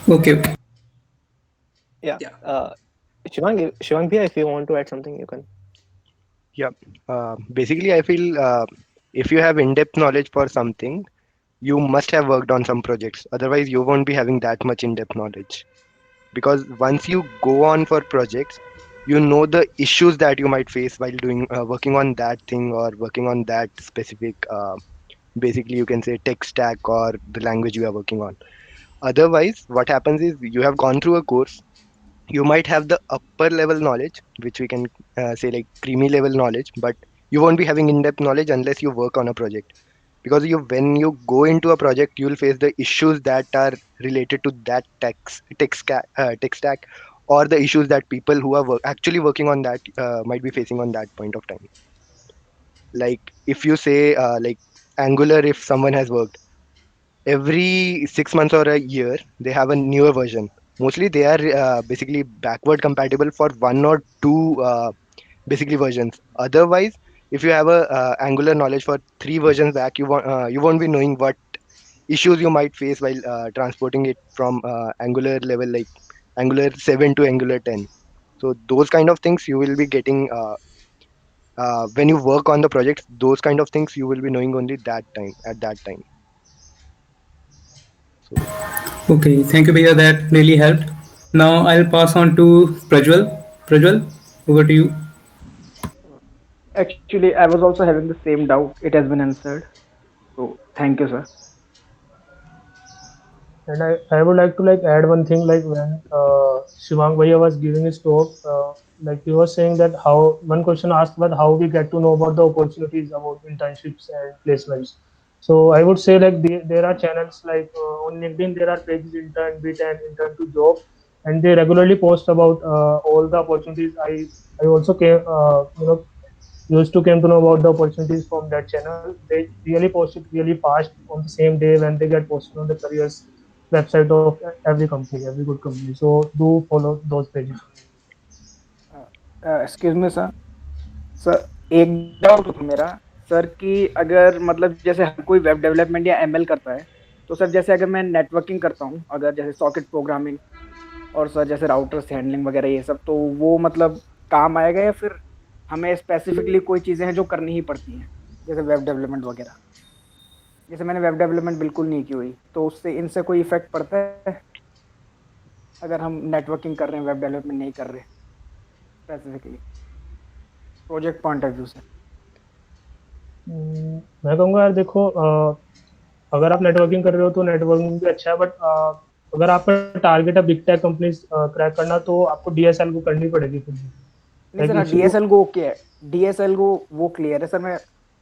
Okay, okay. Yeah. Yeah. Shivang Bhaiya, if you want to add something, you can. Yeah. Basically, I feel if you have in-depth knowledge for something, you must have worked on some projects. Otherwise, you won't be having that much in-depth knowledge. Because once you go on for projects, you know the issues that you might face while doing working on that thing or working on that specific. Basically, you can say tech stack or the language you are working on. Otherwise, what happens is you have gone through a course, you might have the upper level knowledge, which we can say like creamy level knowledge, but you won't be having in-depth knowledge unless you work on a project. Because when you go into a project, you'll face the issues that are related to that tech stack, or the issues that people who are actually working on that might be facing on that point of time. Like if you say like Angular, if someone has worked every 6 months or a year, they have a newer version. mostly they are basically backward compatible for one or two basically versions. Otherwise, if you have a Angular knowledge for 3 versions back, you won't be knowing what issues you might face while transporting it from Angular level like Angular 7 to Angular 10. So those kind of things you will be getting when you work on the projects. Those kind of things you will be knowing only that time at that time. So Okay, thank you, Bhaiya. That really helped. Now I'll pass on to Prajwal. Prajwal, over to you. Actually, I was also having the same doubt. It has been answered. So thank you, sir. And I would like to like add one thing like when Shivang Bhaiya was giving his talk, like he was saying that how one question asked about how we get to know about the opportunities about internships and placements. So I would say like there are channels like on LinkedIn there are pages intern, bit and intern to job, and they regularly post about all the opportunities. I also came used to came to know about the opportunities from that channel. They really post it really fast on the same day when they get posted on the careers website of every company, every good company. So do follow those pages. Excuse me sir. Sir एक doubt था मेरा sir कि अगर मतलब जैसे हर कोई web development या ML करता है तो सर जैसे अगर मैं नेटवर्किंग करता हूँ अगर जैसे सॉकेट प्रोग्रामिंग और सर जैसे राउटर्स हैंडलिंग वगैरह ये सब तो वो मतलब काम आएगा या फिर हमें स्पेसिफिकली कोई चीज़ें हैं जो करनी ही पड़ती हैं जैसे वेब डेवलपमेंट वगैरह. जैसे मैंने वेब डेवलपमेंट बिल्कुल नहीं की हुई तो उससे इनसे कोई इफेक्ट पड़ता है अगर हम नेटवर्किंग कर रहे हैं वेब डेवलपमेंट नहीं कर रहे specifically project point of view से. मैं कहूँगा यार देखो अगर आप नेटवर्किंग कर रहे हो तो नेटवर्किंग भी अच्छा है बट अगर आपका टारगेट है बिग टेक कंपनीज क्रैक करना तो आपको डीएसएल को करनी पड़ेगी फिर भी. नहीं सर Like, हाँ डीएसएल को ओके है. डीएसएल को वो क्लियर है सर. मैं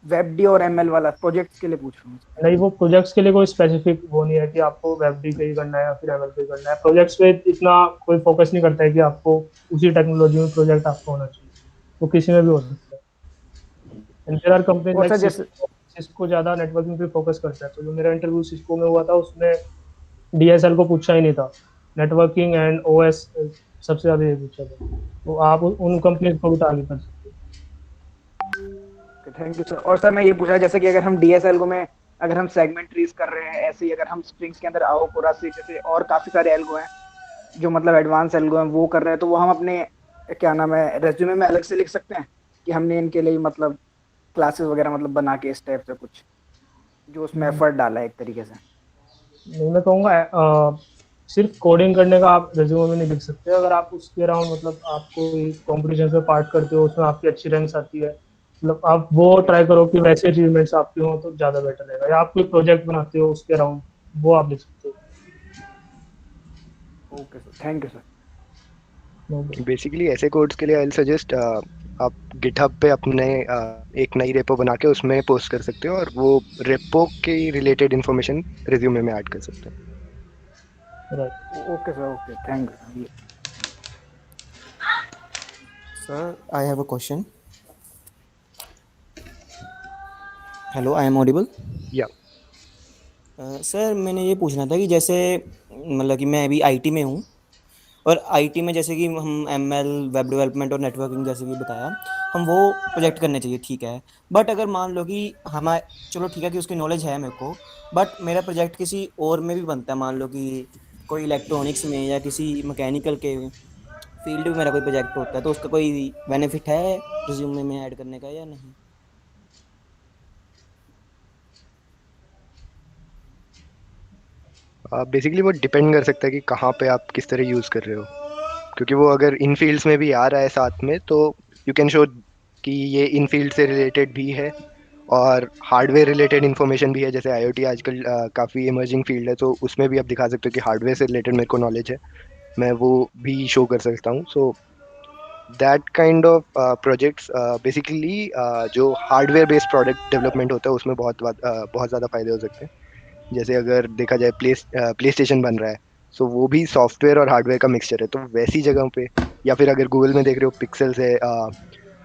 वेब डी और एमएल वाला प्रोजेक्ट्स के लिए पूछ रहा हूँ. नहीं वो प्रोजेक्ट्स के लिए कोई स्पेसिफिक वो नहीं है कि आपको वेब डी पे ही करना है या फिर एमएल पे ही करना है. प्रोजेक्ट्स पे इतना कोई फोकस नहीं करता है कि आपको उसी टेक्नोलॉजी में प्रोजेक्ट आपको होना चाहिए. वो किसी में भी हो सकता है. एंड देयर आर कंपनीज और लाइक सर जैसे सिस्को ज़्यादा नेटवर्किंग पे फोकस करता है. तो जो मेरा इंटरव्यू सिस्को में हुआ था उसमें डीएसएल को पूछा ही नहीं था. नेटवर्किंग एंड ओएस सबसे ज़्यादा ये पूछा था. तो आप उन कंपनीज को भी टारगेट कर सकते हो. Thank you sir. और सर मैं ये पूछ रहा जैसे कि अगर हम डीएसएल को में अगर हम सेगमेंट ट्रीज कर रहे हैं ऐसे ही अगर हम स्ट्रिंग्स के अंदर आओ पूरा सी जैसे और काफी सारे एल्गो हैं जो मतलब एडवांस एल्गो हैं वो कर रहे हैं तो वो हम अपने क्या नाम है रेज्यूमे में अलग से लिख सकते हैं कि हमने इनके लिए मतलब क्लासेस वगैरह मतलब बना के इस टाइप से कुछ जो उसमें एफर्ट डाला है एक तरीके से. नहीं मैं कहूँगा सिर्फ कोडिंग करने का आप रेज्यूमे में नहीं लिख सकते. अगर आप उसके अराउंड मतलब आप कोई कॉम्पिटिशन में पार्ट करते हो उसमें आपकी अच्छी रैंक्स आती है मतलब आप वो ट्राई करो कि वैसे अचीवमेंट्स आपके हों तो ज़्यादा बेटर रहेगा. या आप कोई प्रोजेक्ट बनाते हो उसके अराउंड वो आप लिख सकते हो. Okay sir. Thank you sir. Basically ऐसे कोड्स के लिए आई सजेस्ट आप गिटहब पे अपने एक नई रेपो बना के उसमें पोस्ट कर सकते हो और वो रेपो के रिलेटेड इन्फॉर्मेशन रिज्यूमे में ऐड कर सकते हो. Okay sir. Okay thank you. Sir, I have a question. Hello, I am audible. या सर मैंने ये पूछना था कि जैसे मतलब कि मैं अभी आईटी में हूँ और आईटी में जैसे कि हम एमएल वेब डेवलपमेंट और नेटवर्किंग जैसे कि बताया हम वो प्रोजेक्ट करने चाहिए ठीक है. बट अगर मान लो कि हमारे चलो ठीक है कि उसकी नॉलेज है मेरे को बट मेरा प्रोजेक्ट किसी और में भी बनता है मान लो कि कोई इलेक्ट्रॉनिक्स में या किसी मैकेनिकल के फील्ड में मेरा कोई प्रोजेक्ट होता है तो उसका कोई बेनिफिट है रिज्यूमे में ऐड करने का या नहीं. बेसिकली वो डिपेंड कर सकता है कि कहाँ पे आप किस तरह यूज़ कर रहे हो. क्योंकि वो अगर इन फील्ड्स में भी आ रहा है साथ में तो यू कैन शो कि ये इन फील्ड से रिलेटेड भी है और हार्डवेयर रिलेटेड इन्फॉर्मेशन भी है. जैसे आईओटी आजकल काफ़ी इमर्जिंग फील्ड है तो उसमें भी आप दिखा सकते हो कि हार्डवेयर से रिलेटेड मेरे को नॉलेज है. मैं वो भी शो कर सकता हूँ. So that kind of projects basically जो हार्डवेयर बेस्ड प्रोडक्ट डेवलपमेंट होता है उसमें बहुत ज़्यादा फायदे हो सकते हैं. जैसे अगर देखा जाए प्ले स्टेशन बन रहा है सो वो भी सॉफ्टवेयर और हार्डवेयर का मिक्सचर है. तो वैसी जगहों पे या फिर अगर गूगल में देख रहे हो पिक्सल्स है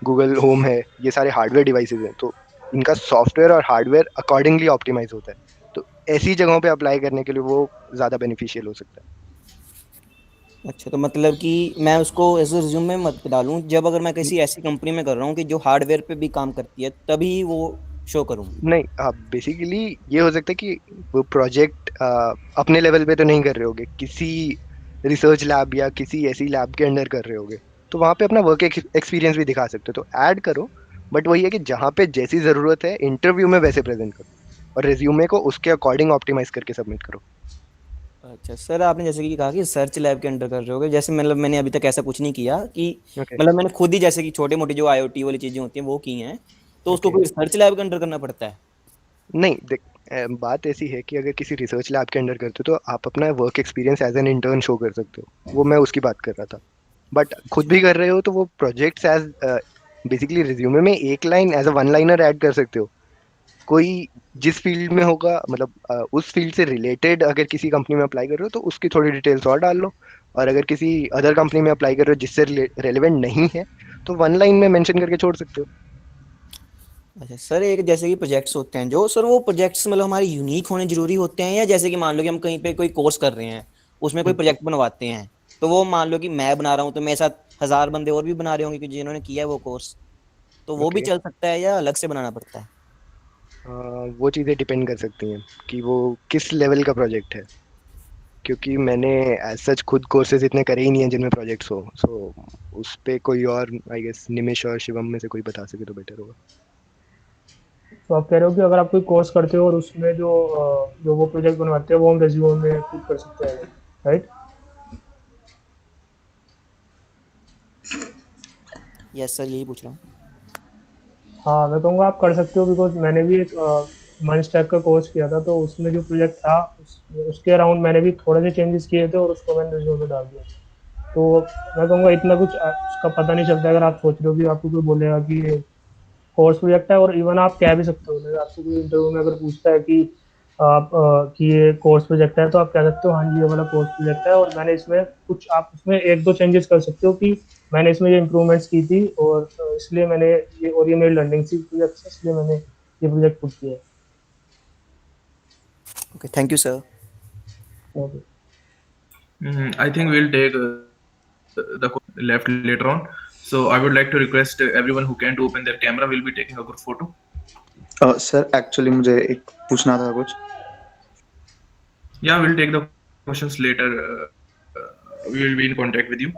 गूगल होम है ये सारे हार्डवेयर डिवाइसेस हैं तो इनका सॉफ्टवेयर और हार्डवेयर अकॉर्डिंगली ऑप्टिमाइज होता है. तो ऐसी जगहों पे अप्लाई करने के लिए वो ज़्यादा बेनिफिशियल हो सकता है. अच्छा, तो मतलब कि मैं उसको एज रिज्यूम में मत डालूं, जब अगर मैं किसी ऐसी कंपनी में कर रहा हूँ कि जो हार्डवेयर पे भी काम करती है तभी वो शो करूँ। नहीं, आप बेसिकली ये हो सकता है कि वो प्रोजेक्ट अपने लेवल पे तो नहीं कर रहे होगे, किसी रिसर्च लैब या किसी ऐसी लैब के अंडर कर रहे होगे, तो वहाँ पे अपना वर्क एक्सपीरियंस भी दिखा सकते हो, तो ऐड करो। बट वही है कि जहाँ पे जैसी ज़रूरत है इंटरव्यू में वैसे प्रेजेंट करो, और रिज्यूमे को उसके अकॉर्डिंग ऑप्टिमाइज करके सबमिट करो। अच्छा सर, आपने जैसे कि कहा कि सर्च लैब के अंडर कर रहे होगे, जैसे मतलब मैंने अभी तक ऐसा कुछ नहीं किया कि ओके। मतलब मैंने खुद ही जैसे कि छोटे मोटे जो आईओटी वाली चीज़ें होती हैं वो की हैं, तो उसको ओके। कोई रिसर्च लैब के अंडर करना पड़ता है? नहीं देख, बात ऐसी है कि अगर किसी रिसर्च लैब के अंडर करते हो तो आप अपना work experience as an intern show कर सकते हो, वो मैं उसकी बात कर रहा था। बट खुद भी कर रहे हो तो वो प्रोजेक्ट्स एज बेसिकली रिज्यूमे में एक line as a one liner add कर सकते हो। कोई जिस फील्ड में होगा, मतलब उस फील्ड से रिलेटेड अगर किसी कंपनी में अप्लाई कर रहे हो तो उसकी थोड़ी डिटेल्स और डाल लो, और अगर किसी अदर कंपनी में अप्लाई कर रहे हो जिससे रेलेवेंट नहीं है तो वन लाइन में मेंशन करके छोड़ सकते हो। अच्छा सर, एक जैसे कि प्रोजेक्ट्स होते हैं जो सर, वो प्रोजेक्ट्स मतलब हमारे यूनिक होने जरूरी होते हैं, या जैसे कि मान लो कि हम कहीं पे कोई कोर्स कर रहे हैं, उसमें कोई हम्म। प्रोजेक्ट बनवाते हैं, तो वो मान लो कि मैं बना रहा हूँ तो मेरे साथ 1000 बंदे और भी बना रहे होंगे कि जिन्होंने किया है वो कोर्स, तो वो भी ओके। चल सकता है या अलग से बनाना पड़ता है? वो चीज़ें डिपेंड कर सकती हैं कि वो किस लेवल का प्रोजेक्ट है, क्योंकि मैंने एज सच खुद कोर्सेज इतने करे ही नहीं है जिनमें प्रोजेक्ट्स हो, सो उस पे कोई और आई गेस निमिष और शिवम में से कोई बता सके तो बेटर होगा। तो आप कह रहे हो कि अगर आप कोई कोर्स करते हो और उसमें जो वो प्रोजेक्ट बनवाते हैं वो हम रेज्यूमे में पुट कर सकते हैं, राइट? यस सर, यही पूछ रहा हूँ। हाँ, मैं कहूँगा आप कर सकते हो, बिकॉज मैंने भी एक मंच स्टैक का कोर्स किया था, तो उसमें जो प्रोजेक्ट था उसके अराउंड मैंने भी थोड़े से चेंजेस किए थे और उसको मैंने रिज्यूमे में डाल दिया। तो मैं कहूँगा इतना कुछ उसका पता नहीं चलता अगर आप सोच रहे हो कि आपको कोई बोलेगा कि ये कोर्स प्रोजेक्ट है, और इवन आप कह भी सकते हो, अगर आपसे कोई इंटरव्यू में अगर पूछता है कि आप कि ये कोर्स प्रोजेक्ट है, तो आप कह सकते हो हाँ जी ये वाला कोर्स प्रोजेक्ट है, और मैंने इसमें कुछ, आप उसमें एक दो चेंजेस कर सकते हो कि मैंने इसमें ये इम्प्रूवमेंट्स की थी, और इसलिए मैंने ये, और ये मेरी लर्निंग सी प्रोजेक्ट है, इसलिए मैंने ये प्रोजेक्ट पुट किया ओके, थैंक यू सर। है। I think we'll take the left later on. So I would like to request everyone who can to open their camera. We'll be taking a group photo. Sir actually मुझे एक पूछना था कुछ। Yeah, we'll take the questions later. We will be in contact with you.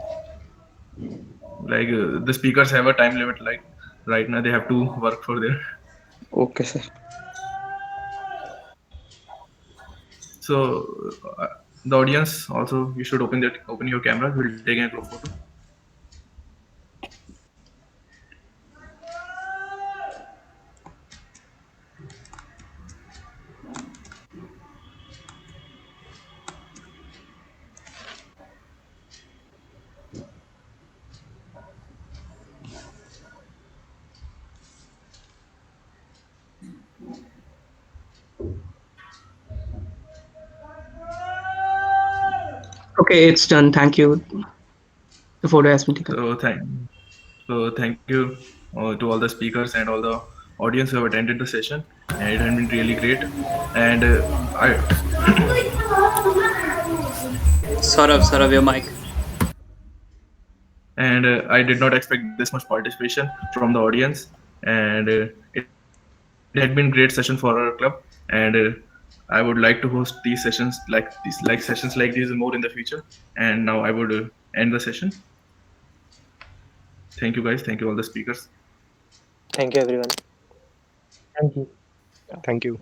Like the speakers have a time limit. Like right now, they have to work for their. Okay sir. So the audience also, you should open your camera. We'll take a group photo. Okay, it's done. Thank you. The photo has been taken. Thank you to all the speakers and all the audience who have attended the session, and it has been really great. And Saurav, your mic. I did not expect this much participation from the audience, and it had been great session for our club. And I would like to host these sessions sessions like these more in the future. And now I would end the session. Thank you guys. Thank you all the speakers. Thank you everyone. Thank you. Thank you.